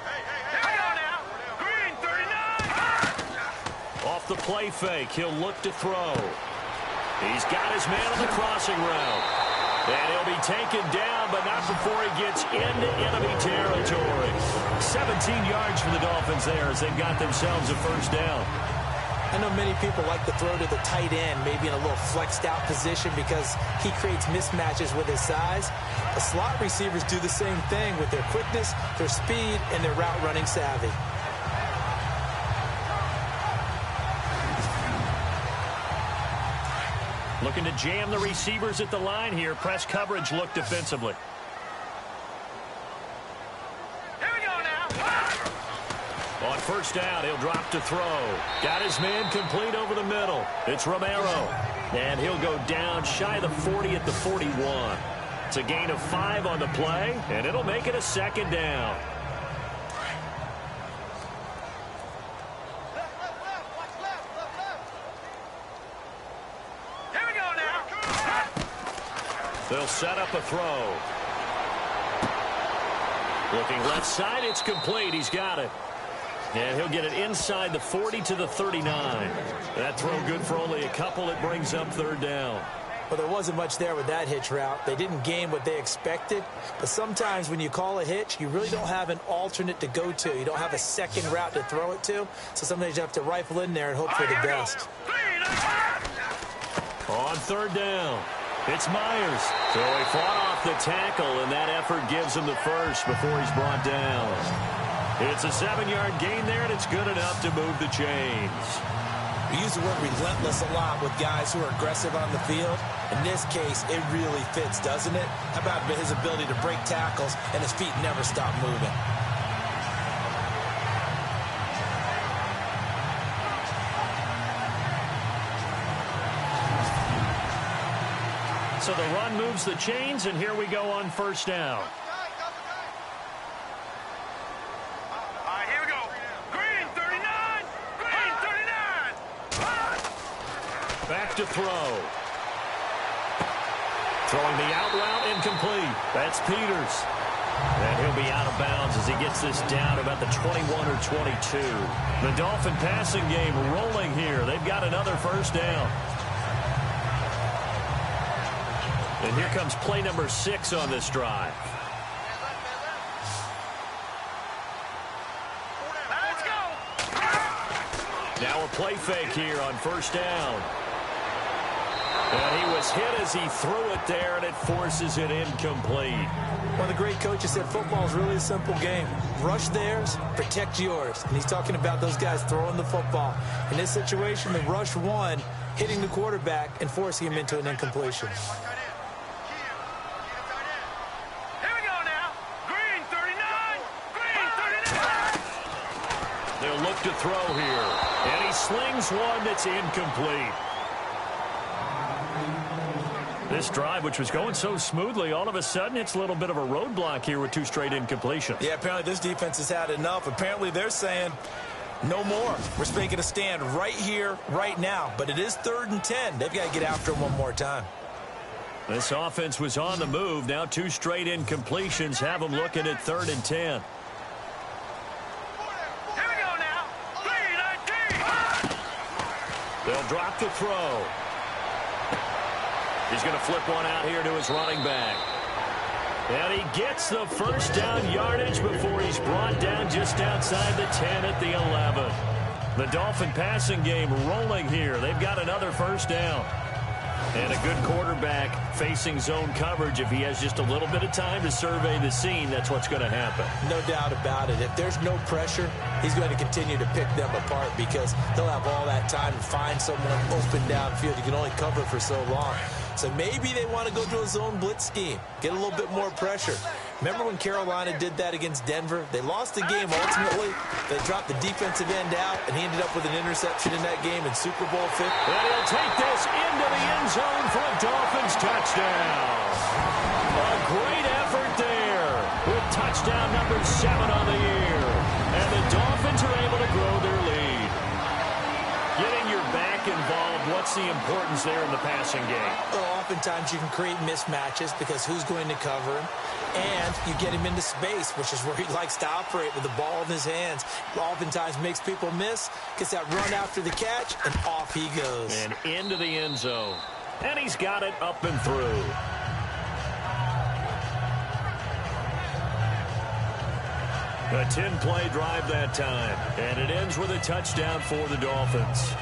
Hey, hang on now. Green, 39. Off the play fake, he'll look to throw. He's got his man on the crossing route. And he'll be taken down, but not before he gets into enemy territory. 17 yards for the Dolphins there as they've got themselves a first down. I know many people like to throw to the tight end, maybe in a little flexed out position because he creates mismatches with his size. The slot receivers do the same thing with their quickness, their speed, and their route running savvy. Looking to jam the receivers at the line here. Press coverage look defensively. Here we go now. On first down, he'll drop to throw. Got his man complete over the middle. It's Romero. And he'll go down shy of the 40 at the 41. It's a gain of 5 on the play, and it'll make it a second down. Here we go now. They'll set up a throw. Looking left side, it's complete. He's got it. And he'll get it inside the 40 to the 39. That throw good for only a couple. It brings up third down. Well, there wasn't much there with that hitch route. They didn't gain what they expected. But sometimes when you call a hitch, you really don't have an alternate to go to. You don't have a second route to throw it to. So sometimes you have to rifle in there and hope for the best. On third down, it's Myers. So he fought off the tackle, and that effort gives him the first before he's brought down. It's a 7-yard gain there, and it's good enough to move the chains. We use the word relentless a lot with guys who are aggressive on the field. In this case, it really fits, doesn't it? How about his ability to break tackles and his feet never stop moving? So the run moves the chains, and here we go on first down. to throw. Throwing the out route, incomplete. That's Peters. And he'll be out of bounds as he gets this down about the 21 or 22. The Dolphin passing game rolling here. They've got another first down. And here comes play number 6 on this drive. Let's go. Now a play fake here on first down. And he was hit as he threw it there, and it forces it incomplete. One of the great coaches said football is really a simple game. Rush theirs, protect yours. And he's talking about those guys throwing the football. In this situation, the rush won, hitting the quarterback and forcing him into an incompletion. Here we go now. Green 39. Green 39. They'll look to throw here. And he slings one that's incomplete. This drive, which was going so smoothly, all of a sudden it's a little bit of a roadblock here with 2 straight incompletions. Yeah, apparently this defense has had enough. Apparently they're saying no more. We're making a stand right here, right now. But it is 3rd and 10. They've got to get after him one more time. This offense was on the move. Now 2 straight incompletions have them looking at 3rd and 10. Here we go now. Green 19. They'll drop the throw. He's going to flip one out here to his running back. And he gets the first down yardage before he's brought down just outside the 10 at the 11. The Dolphin passing game rolling here. They've got another first down. And a good quarterback facing zone coverage. If he has just a little bit of time to survey the scene, that's what's going to happen. No doubt about it. If there's no pressure, he's going to continue to pick them apart because he'll have all that time to find someone open downfield. You can only cover for so long. So maybe they want to go to a zone blitz scheme, get a little bit more pressure. Remember when Carolina did that against Denver? They lost the game ultimately. They dropped the defensive end out, and he ended up with an interception in that game in Super Bowl 50. And he'll take this into the end zone for a Dolphins touchdown. A great effort there with touchdown number 7 on the year. And the Dolphins are able to grow their lead. Getting your back involved, what's the importance there in the passing game? Well, oftentimes you can create mismatches because who's going to cover him? And you get him into space, which is where he likes to operate with the ball in his hands. Oftentimes makes people miss, gets that run after the catch, and off he goes. And into the end zone. And he's got it up and through. A 10-play drive that time. And it ends with a touchdown for the Dolphins.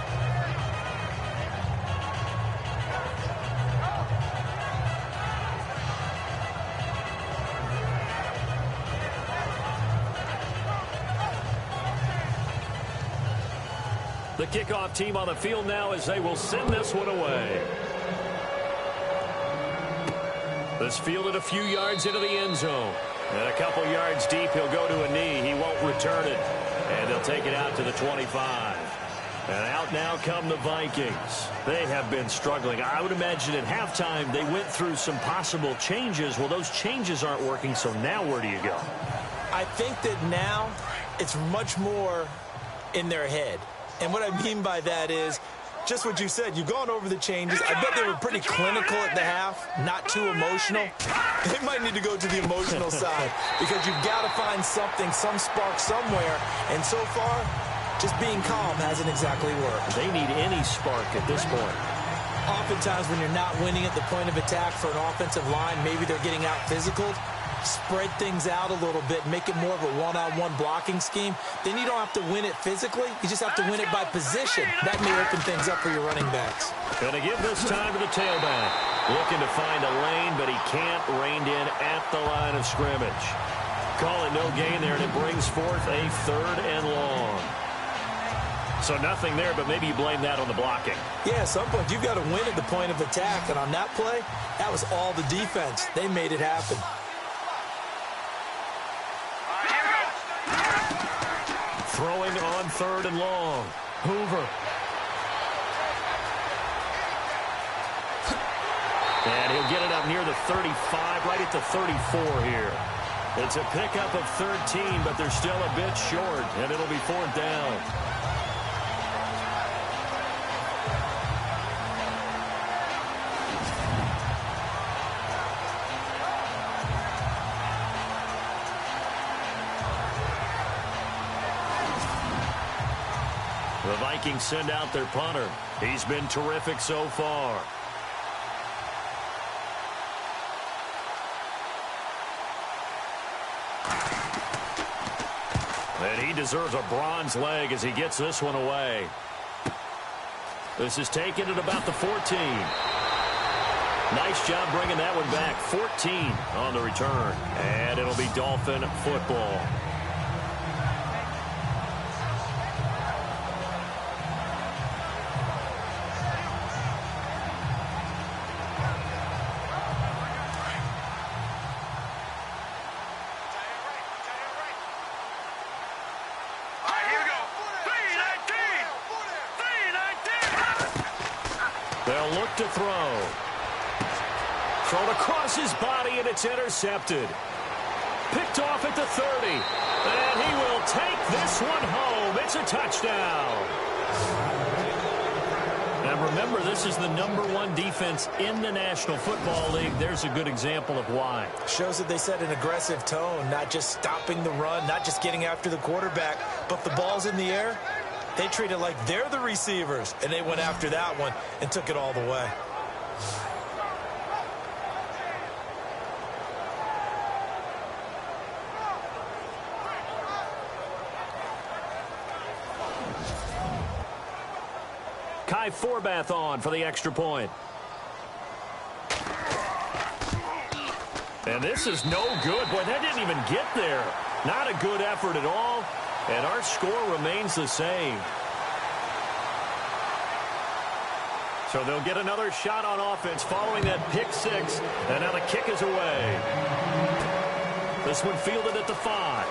The kickoff team on the field now as they will send this one away. This fielded a few yards into the end zone. And a couple yards deep, he'll go to a knee. He won't return it. And they'll take it out to the 25. And out now come the Vikings. They have been struggling. I would imagine at halftime they went through some possible changes. Well, those changes aren't working, so now where do you go? I think that now it's much more in their head. And what I mean by that is just what you said. You've gone over the changes. I bet they were pretty clinical at the half, not too emotional. They might need to go to the emotional side because you've got to find something, some spark somewhere. And so far, just being calm hasn't exactly worked. They need any spark at this point. Oftentimes when you're not winning at the point of attack for an offensive line, maybe they're getting out physical. Spread things out a little bit, make it more of a one-on-one blocking scheme. Then you don't have to win it physically. You just have to win it by position. That may open things up for your running backs. Going to give this time to the tailback. Looking to find a lane, but he can't. Reined in at the line of scrimmage. Call it no gain there, and it brings forth a 3rd and long. So nothing there, but maybe you blame that on the blocking. Yeah, at some point you've got to win at the point of attack. And on that play, that was all the defense. They made it happen. Throwing on 3rd and long. Hoover. And he'll get it up near the 35, right at the 34 here. It's a pickup of 13, but they're still a bit short, and it'll be 4th down. The Vikings send out their punter. He's been terrific so far. And he deserves a bronze leg as he gets this one away. This is taken at about the 14. Nice job bringing that one back. 14 on the return. And it'll be Dolphin football. They'll look to throw. Thrown across his body, and it's intercepted. Picked off at the 30. And he will take this one home. It's a touchdown. And remember, this is the #1 defense in the National Football League. There's a good example of why. Shows that they set an aggressive tone, not just stopping the run, not just getting after the quarterback, but the ball's in the air. They treat it like they're the receivers, and they went after that one and took it all the way. Kai Forbath on for the extra point. And this is no good. Boy, that didn't even get there. Not a good effort at all. And our score remains the same. So they'll get another shot on offense following that pick six. And now the kick is away. This one fielded at the 5.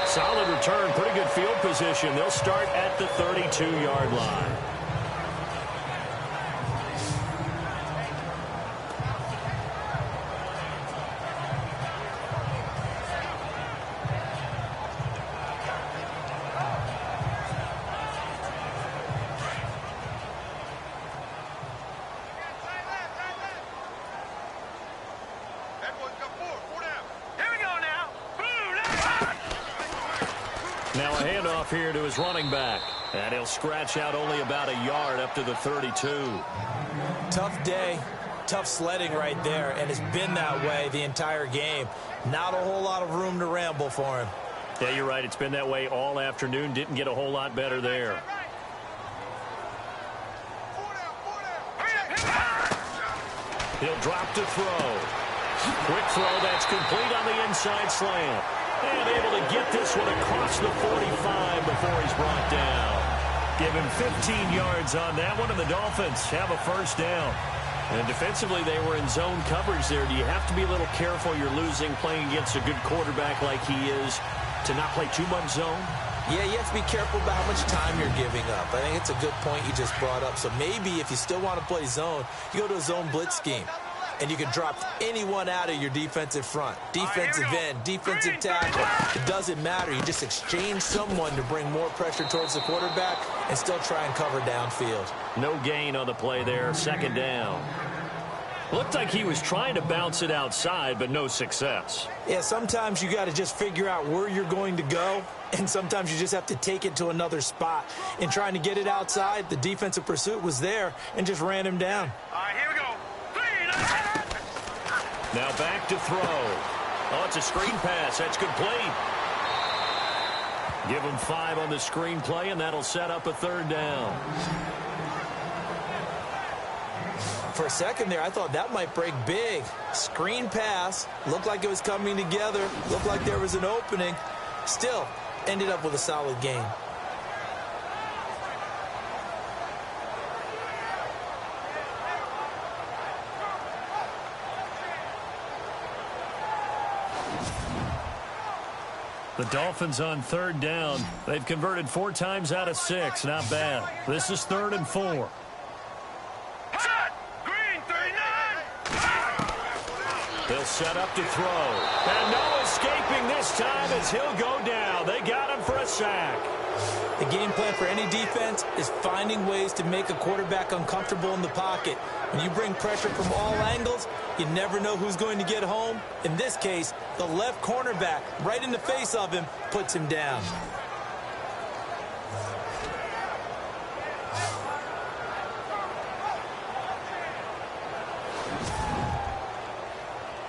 Solid return, pretty good field position. They'll start at the 32-yard line. Now a handoff here to his running back. And he'll scratch out only about a yard up to the 32. Tough day, tough sledding right there, and it's been that way the entire game. Not a whole lot of room to ramble for him. Yeah, you're right. It's been that way all afternoon. Didn't get a whole lot better there. He'll drop to throw. Quick throw that's complete on the inside slant. And able to get this one across the 45 before he's brought down. Give him 15 yards on that one, and the Dolphins have a first down. And defensively, they were in zone coverage there. Do you have to be a little careful? You're losing playing against a good quarterback like he is to not play too much zone? Yeah, you have to be careful about how much time you're giving up. I think it's a good point you just brought up. So maybe if you still want to play zone, you go to a zone blitz scheme. And you can drop anyone out of your defensive front. Defensive end, defensive tackle. It doesn't matter. You just exchange someone to bring more pressure towards the quarterback and still try and cover downfield. No gain on the play there. Second down. Looked like he was trying to bounce it outside, but no success. Yeah, sometimes you got to just figure out where you're going to go, and sometimes you just have to take it to another spot. In trying to get it outside, the defensive pursuit was there and just ran him down. All right, here we go. Now back to throw. Oh, it's a screen pass. That's complete. Give him 5 on the screen play, and that'll set up a third down. For a second there, I thought that might break big. Screen pass. Looked like it was coming together. Looked like there was an opening. Still, ended up with a solid game. The Dolphins on third down. They've converted 4 times out of 6. Not bad. This is 3rd and 4. Shot! Green 39! They'll set up to throw. And no escaping this time as he'll go down. They got him for a sack. The game plan for any defense is finding ways to make a quarterback uncomfortable in the pocket. When you bring pressure from all angles, you never know who's going to get home. In this case, the left cornerback, right in the face of him, puts him down.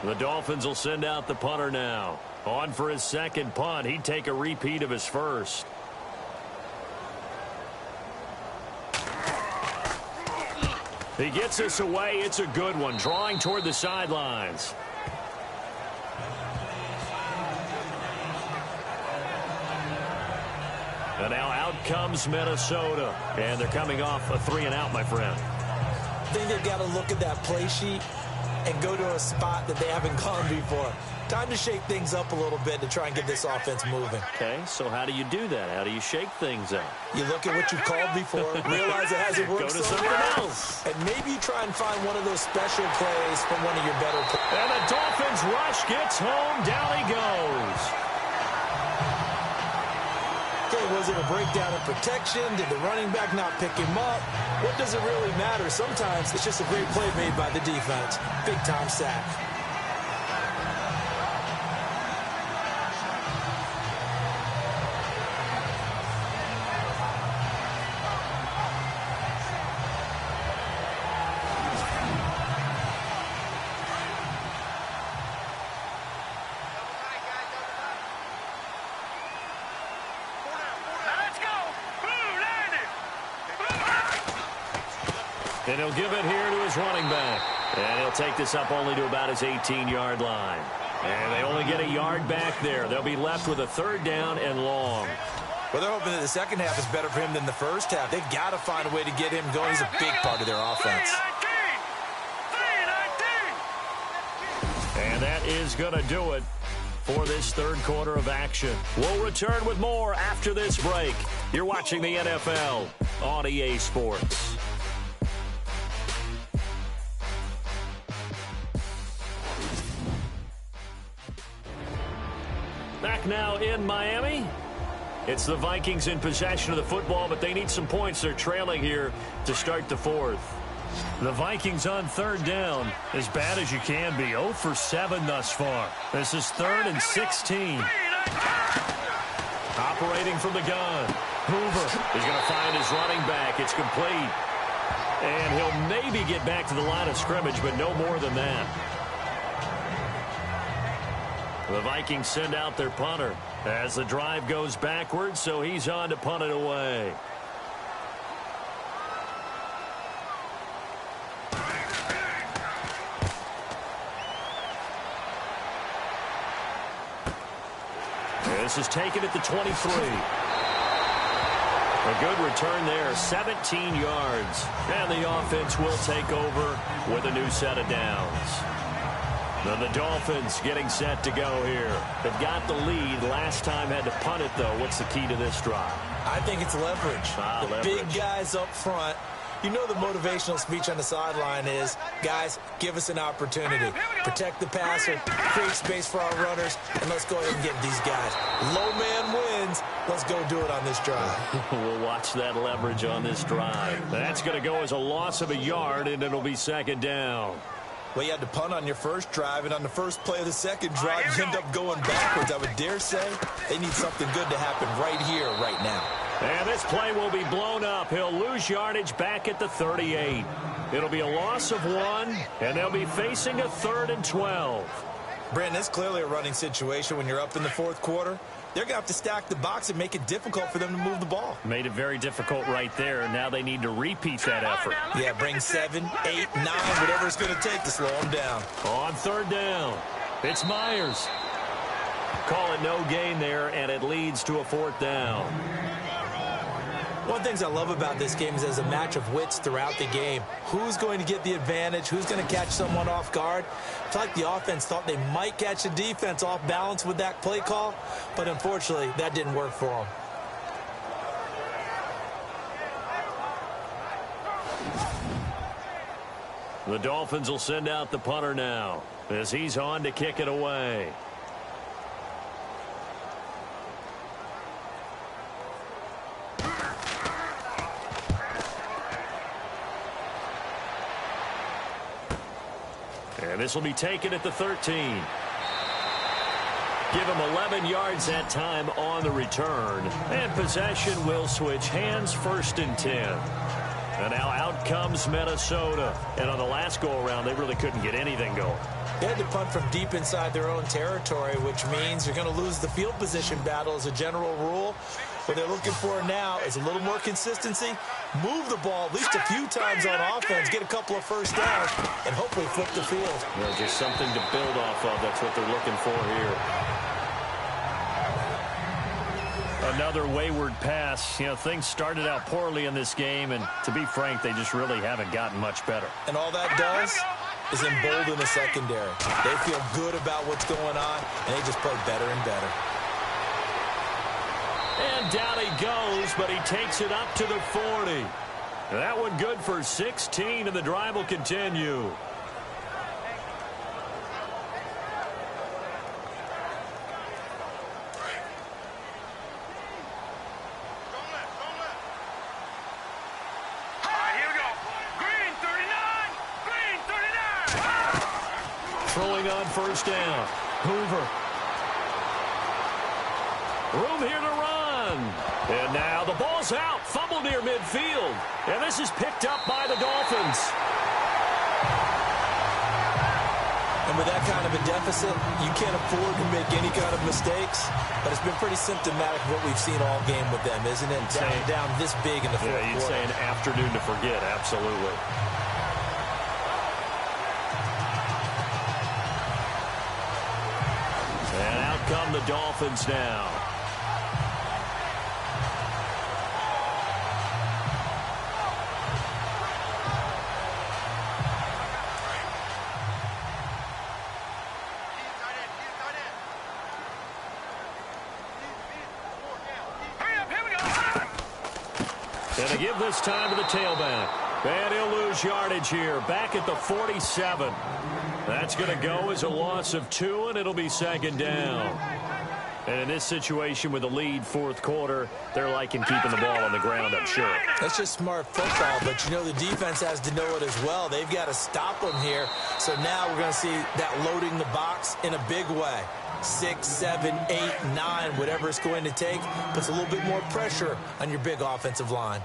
The Dolphins will send out the punter now. On for his second punt. He'd take a repeat of his first. He gets this away. It's a good one. Drawing toward the sidelines. And now out comes Minnesota. And they're coming off a 3-and-out, my friend. I think they've got to look at that play sheet and go to a spot that they haven't gone before. Time to shake things up a little bit to try and get this offense moving. Okay, so how do you do that? How do you shake things up? You look at what you called before, realize it hasn't worked Go to so something well, else. and maybe you try and find one of those special plays from one of your better players. And the Dolphins rush gets home. Down he goes. Okay, was it a breakdown in protection? Did the running back not pick him up? What does it really matter? Sometimes it's just a great play made by the defense. Big-time sack. And he'll give it here to his running back. And he'll take this up only to about his 18-yard line. And they only get a yard back there. They'll be left with a 3rd down and long. Well, they're hoping that the second half is better for him than the first half. They've got to find a way to get him going. He's a big part of their offense. 3-19. And that is going to do it for this 3rd quarter of action. We'll return with more after this break. You're watching the NFL on EA Sports. Back now in Miami. It's the Vikings in possession of the football, but they need some points. They're trailing here to start the 4th. The Vikings on 3rd down, as bad as you can be. 0 for 7 thus far. This is 3rd and 16. Operating from the gun. Hoover is going to find his running back. It's complete. And he'll maybe get back to the line of scrimmage, but no more than that. The Vikings send out their punter as the drive goes backwards, so he's on to punt it away. This is taken at the 23. A good return there, 17 yards. And the offense will take over with a new set of downs. Then the Dolphins getting set to go here. They've got the lead. Last time had to punt it, though. What's the key to this drive? I think it's leverage. The big guys up front. You know the motivational speech on the sideline is, guys, give us an opportunity. Protect the passer, create space for our runners, and let's go ahead and get these guys. Low man wins. Let's go do it on this drive. We'll watch that leverage on this drive. That's going to go as a loss of a yard, and it'll be 2nd down. Well, you had to punt on your first drive, and on the first play of the second drive, you end up going backwards. I would dare say they need something good to happen right here, right now. And this play will be blown up. He'll lose yardage back at the 38. It'll be a loss of 1, and they'll be facing a 3rd and 12. Brandon, it's clearly a running situation when you're up in the 4th quarter. They're going to have to stack the box and make it difficult for them to move the ball. Made it very difficult right there. Now they need to repeat that effort. Yeah, bring 7, 8, 9, whatever it's going to take to slow them down. On 3rd down, it's Myers. Call it no gain there, and it leads to a 4th down. One of the things I love about this game is there's a match of wits throughout the game. Who's going to get the advantage? Who's going to catch someone off guard? I feel like the offense thought they might catch the defense off balance with that play call, but unfortunately, that didn't work for them. The Dolphins will send out the punter now as he's on to kick it away. And this will be taken at the 13. Give him 11 yards that time on the return. And possession will switch hands, 1st and 10. And now out comes Minnesota. And on the last go-around, they really couldn't get anything going. They had to punt from deep inside their own territory, which means you're going to lose the field position battle as a general rule. What they're looking for now is a little more consistency, move the ball at least a few times on offense, get a couple of first downs, and hopefully flip the field. Well, just something to build off of. That's what they're looking for here. Another wayward pass. You know, things started out poorly in this game, and to be frank, they just really haven't gotten much better. And all that does is embolden the secondary. They feel good about what's going on, and they just play better and better. And down he goes, but he takes it up to the 40. That one good for 16, and the drive will continue. Throwing on first down. Hoover. Room here to run. And now the ball's out. Fumble near midfield. And this is picked up by the Dolphins. And with that kind of a deficit, you can't afford to make any kind of mistakes. But it's been pretty symptomatic of what we've seen all game with them, isn't it? Down this big in the fourth quarter. Yeah, you'd say an afternoon to forget. Absolutely. And out come the Dolphins now. And to give this time to the tailback. And he'll lose yardage here. Back at the 47. That's going to go as a loss of 2, and it'll be second down. And in this situation with the lead fourth quarter, they're liking keeping the ball on the ground, I'm sure. That's just smart football, but you know the defense has to know it as well. They've got to stop them here. So now we're going to see that loading the box in a big way. 6, 7, 8, 9, whatever it's going to take, puts a little bit more pressure on your big offensive line.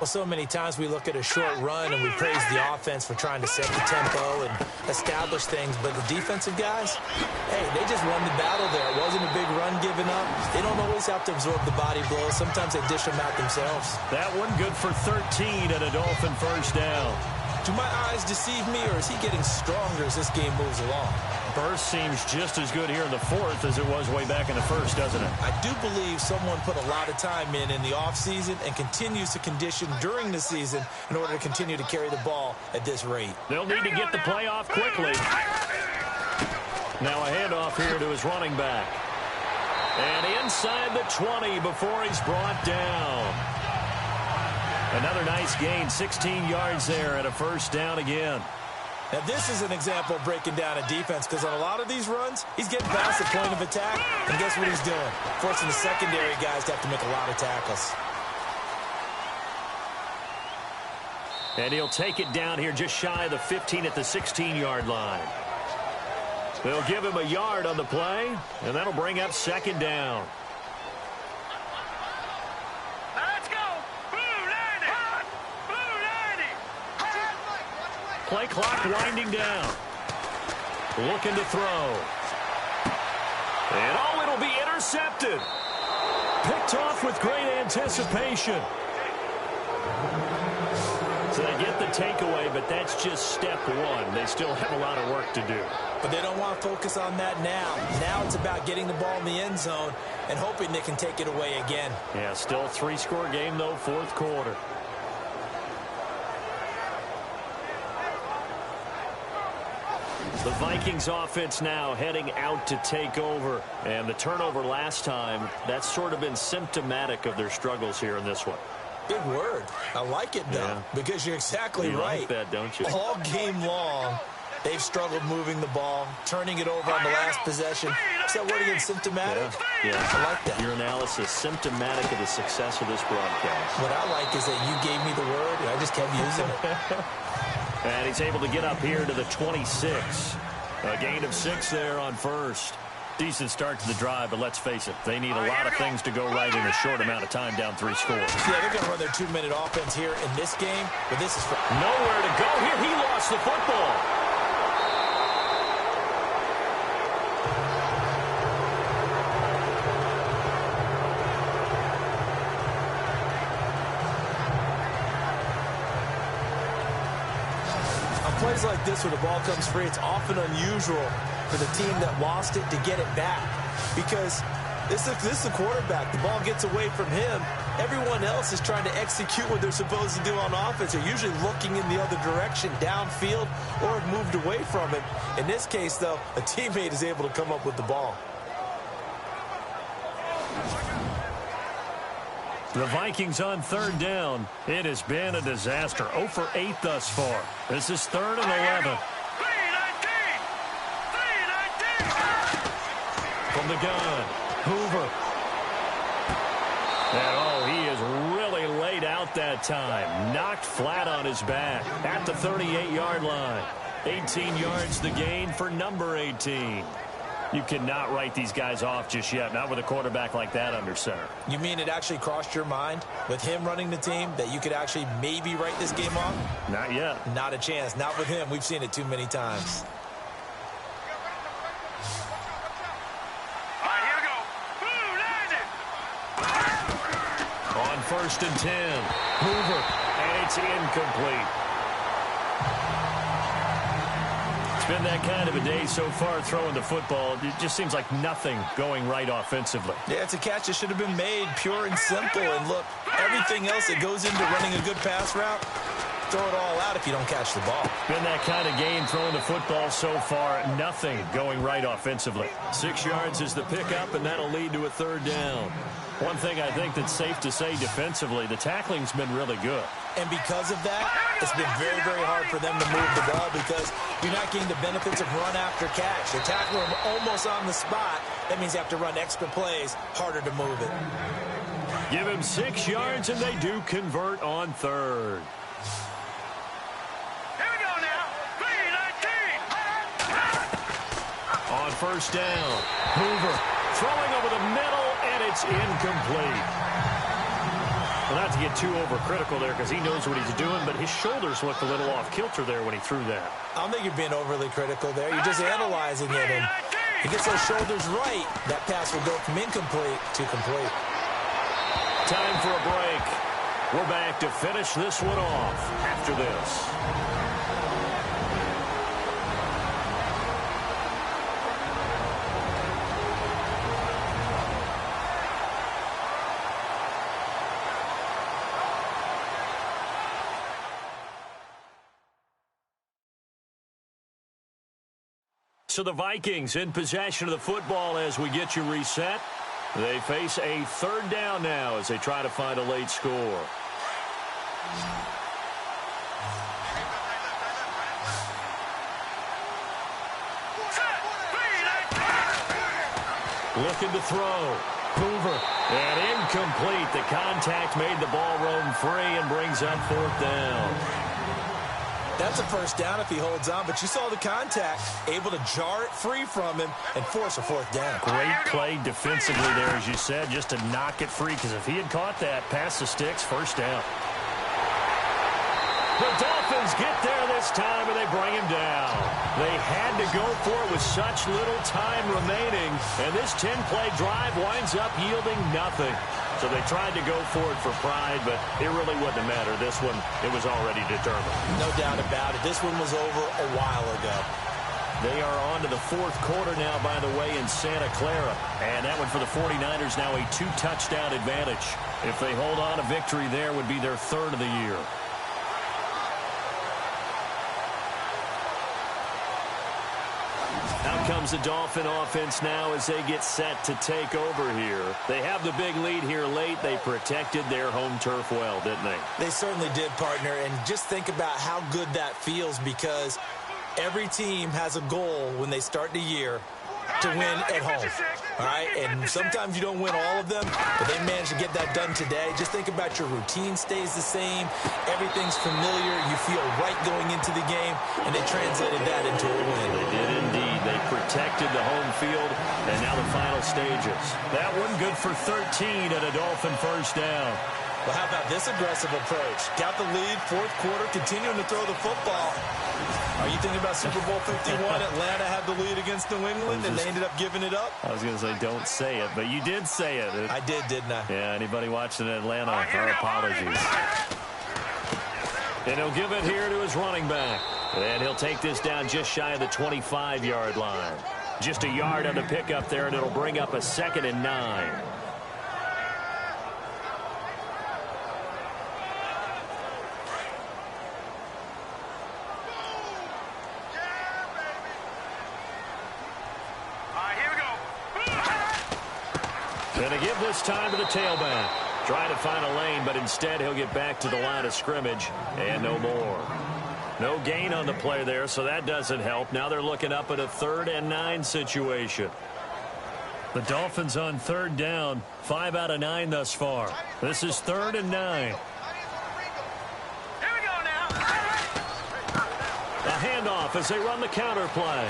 Well, so many times we look at a short run and we praise the offense for trying to set the tempo and establish things, but the defensive guys, hey, they just won the battle there. It wasn't a big run given up. They don't always have to absorb the body blows. Sometimes they dish them out themselves. That one good for 13 and a Dolphin first down. Do my eyes deceive me, or is he getting stronger as this game moves along? Burst seems just as good here in the fourth as it was way back in the first, doesn't it? I do believe someone put a lot of time in the offseason and continues to condition during the season in order to continue to carry the ball at this rate. They'll need to get the play off quickly. Now a handoff here to his running back. And inside the 20 before he's brought down. Another nice gain, 16 yards there and a first down again. Now this is an example of breaking down a defense, because on a lot of these runs, he's getting past the point of attack, and guess what he's doing? Forcing the secondary guys to have to make a lot of tackles. And he'll take it down here just shy of the 15 at the 16-yard line. They'll give him a yard on the play, and that'll bring up second down. Play clock winding down. Looking to throw. And oh, it'll be intercepted. Picked off with great anticipation. So they get the takeaway, but that's just step one. They still have a lot of work to do. But they don't want to focus on that now. Now it's about getting the ball in the end zone and hoping they can take it away again. Yeah, still a 3-score game, though, fourth quarter. The Vikings offense now heading out to take over. And the turnover last time, that's sort of been symptomatic of their struggles here in this one. Big word. I like it, though, because you're exactly right. You like that, don't you? All game long, they've struggled moving the ball, turning it over on the last possession. Is that word again, symptomatic? Yeah. I like that. Your analysis, symptomatic of the success of this broadcast. What I like is that you gave me the word, and I just kept using it. And he's able to get up here to the 26. A gain of 6 there on first. Decent start to the drive, but let's face it, they need a lot of things to go right in a short amount of time down 3 scores. Yeah, they're going to run their 2-minute offense here in this game, but this is for nowhere to go here. He lost the football. On plays like this where the ball comes free, it's often unusual for the team that lost it to get it back, because this is the quarterback. The ball gets away from him. Everyone else is trying to execute what they're supposed to do on offense. They're usually looking in the other direction, downfield, or have moved away from it. In this case, though, a teammate is able to come up with the ball. The Vikings on 3rd down. It has been a disaster. 0 for 8 thus far. This is 3rd and 11. From the gun, Hoover. And oh, he is really laid out that time. Knocked flat on his back at the 38-yard line. 18 yards the gain for number 18. You cannot write these guys off just yet, not with a quarterback like that under center. You mean it actually crossed your mind with him running the team that you could actually maybe write this game off? Not yet. Not a chance. Not with him. We've seen it too many times. On 1st and 10, Hoover, and it's incomplete. It's been that kind of a day so far throwing the football. It just seems like nothing going right offensively. Yeah, it's a catch that should have been made, pure and simple. And look, everything else that goes into running a good pass route, throw it all out if you don't catch the ball. Been that kind of game throwing the football so far, nothing going right offensively. 6 yards is the pickup, and that'll lead to a 3rd down. One thing I think that's safe to say defensively, the tackling's been really good. And because of that, it's been very, very hard for them to move the ball because you're not getting the benefits of run after catch. You're tackling them almost on the spot. That means you have to run extra plays, harder to move it. Give him 6 yards, and they do convert on 3rd. Here we go now. 3-19. On 1st down, Hoover throwing over the middle, and it's incomplete. Well, not to get too overcritical there because he knows what he's doing, but his shoulders looked a little off kilter there when he threw that. I don't think you're being overly critical there. You're just analyzing it, and he gets those shoulders right. That pass will go from incomplete to complete. Time for a break. We're back to finish this one off after this. So the Vikings in possession of the football as we get you reset. They face a 3rd down now as they try to find a late score. Looking to throw. Hoover. And incomplete. The contact made the ball roam free and brings up 4th down. That's a 1st down if he holds on, but you saw the contact, able to jar it free from him and force a 4th down. Great play defensively there, as you said, just to knock it free, because if he had caught that, past the sticks, 1st down. The Dolphins get there this time, and they bring him down. They had to go for it with such little time remaining, and this 10-play drive winds up yielding nothing. So they tried to go for it for pride, but it really wouldn't have mattered. This one, it was already determined. No doubt about it. This one was over a while ago. They are on to the 4th quarter now, by the way, in Santa Clara. And that one for the 49ers now a 2-touchdown advantage. If they hold on, a victory there would be their 3rd of the year. Out comes the Dolphin offense now as they get set to take over here. They have the big lead here late. They protected their home turf well, didn't they? They certainly did, partner. And just think about how good that feels, because every team has a goal when they start the year to win at home. All right, and sometimes you don't win all of them, but they managed to get that done today. Just think about your routine stays the same. Everything's familiar. You feel right going into the game, and they translated that into a win. They did indeed. They protected the home field, and now the final stages. That one good for 13 and a Dolphin first down. Well, how about this aggressive approach? Got the lead, fourth quarter, continuing to throw the football. Are you thinking about Super Bowl 51? Atlanta had the lead against New England, and they ended up giving it up? I was going to say, don't say it, but you did say it. I did, didn't I? Yeah, anybody watching Atlanta, our apologies. And he'll give it here to his running back. And he'll take this down just shy of the 25-yard line. Just a yard on the pickup there, and it'll bring up a 2nd and 9. Going to give this time to the tailback. Trying to find a lane, but instead he'll get back to the line of scrimmage and no more. No gain on the play there, so that doesn't help. Now they're looking up at a 3rd and 9 situation. The Dolphins on 3rd down, 5 out of 9 thus far. This is 3rd and 9. Here we go now. A handoff as they run the counter play.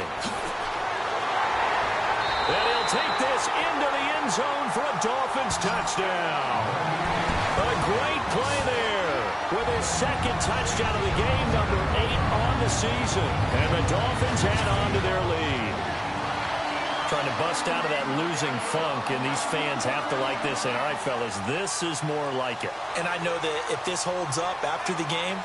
And he'll take this into the end zone for a Dolphins touchdown. A great play there with his 2nd touchdown of the game, number 8 on the season. And the Dolphins add on to their lead. Trying to bust out of that losing funk, and these fans have to like this. And all right, fellas, this is more like it. And I know that if this holds up after the game,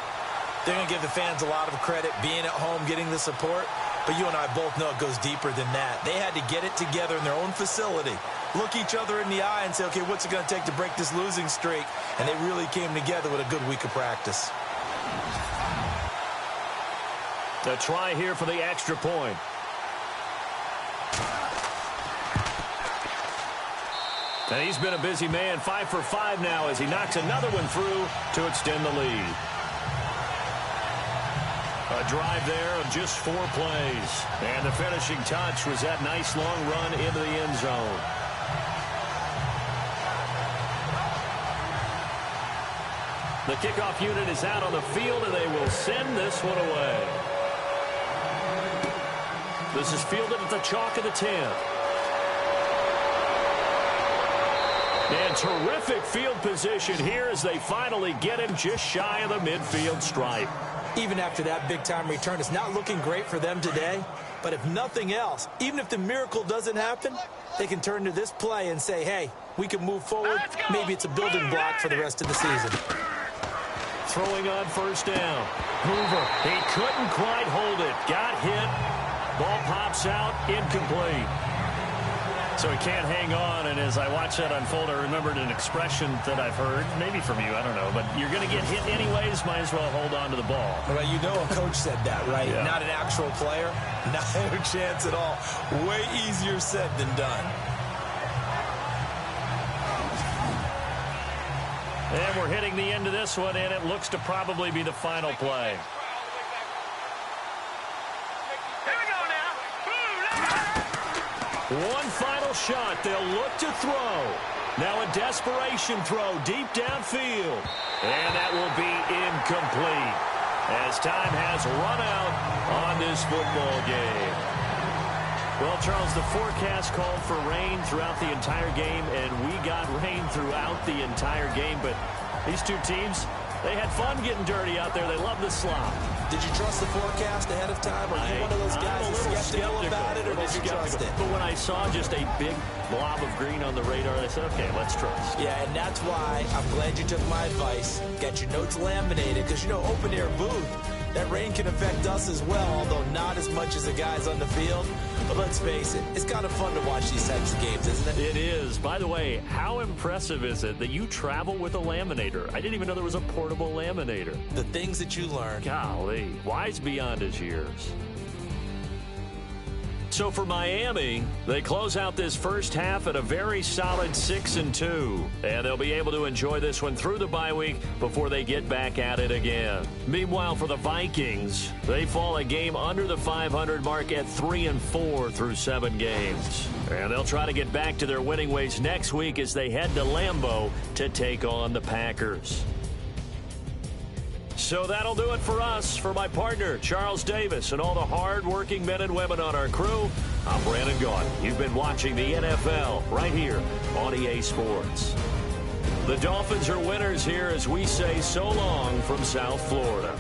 they're going to give the fans a lot of credit, being at home, getting the support. But you and I both know it goes deeper than that. They had to get it together in their own facility, look each other in the eye and say, okay, what's it going to take to break this losing streak? And they really came together with a good week of practice. A try here for the extra point. And he's been a busy man, 5 for 5 now as he knocks another one through to extend the lead. A drive there of just 4 plays. And the finishing touch was that nice long run into the end zone. The kickoff unit is out on the field, and they will send this one away. This is fielded at the chalk of the 10. And terrific field position here as they finally get him just shy of the midfield stripe. Even after that big-time return, it's not looking great for them today. But if nothing else, even if the miracle doesn't happen, they can turn to this play and say, hey, we can move forward. Maybe it's a building block for the rest of the season. Throwing on first down. Hoover, he couldn't quite hold it. Got hit. Ball pops out, incomplete. So he can't hang on, and as I watch that unfold, I remembered an expression that I've heard, maybe from you, I don't know, but you're going to get hit anyways, might as well hold on to the ball. Well, you know a coach said that, right? Yeah. Not an actual player. Not a chance at all. Way easier said than done. And we're hitting the end of this one, and it looks to probably be the final play. One final shot. They'll look to throw. Now a desperation throw deep downfield. And that will be incomplete as time has run out on this football game. Well, Charles, the forecast called for rain throughout the entire game, and we got rain throughout the entire game. But these two teams, they had fun getting dirty out there. They love the slop. Did you trust the forecast ahead of time? Are you one of those guys that's skeptical about it, or did you trust it? But when I saw just a big blob of green on the radar, I said, okay, let's trust. Yeah, and that's why I'm glad you took my advice. Got your notes laminated, because, you know, open-air booth, that rain can affect us as well, although not as much as the guys on the field. But let's face it, it's kind of fun to watch these types of games, isn't it? It is. By the way, how impressive is it that you travel with a laminator? I didn't even know there was a portable laminator. The things that you learn. Golly, wise beyond his years. So for Miami, they close out this first half at a very solid 6-2. And they'll be able to enjoy this one through the bye week before they get back at it again. Meanwhile, for the Vikings, they fall a game under the 500 mark at 3-4 through 7 games. And they'll try to get back to their winning ways next week as they head to Lambeau to take on the Packers. So that'll do it for us. For my partner, Charles Davis, and all the hard-working men and women on our crew, I'm Brandon Gaudin. You've been watching the NFL right here on EA Sports. The Dolphins are winners here as we say so long from South Florida.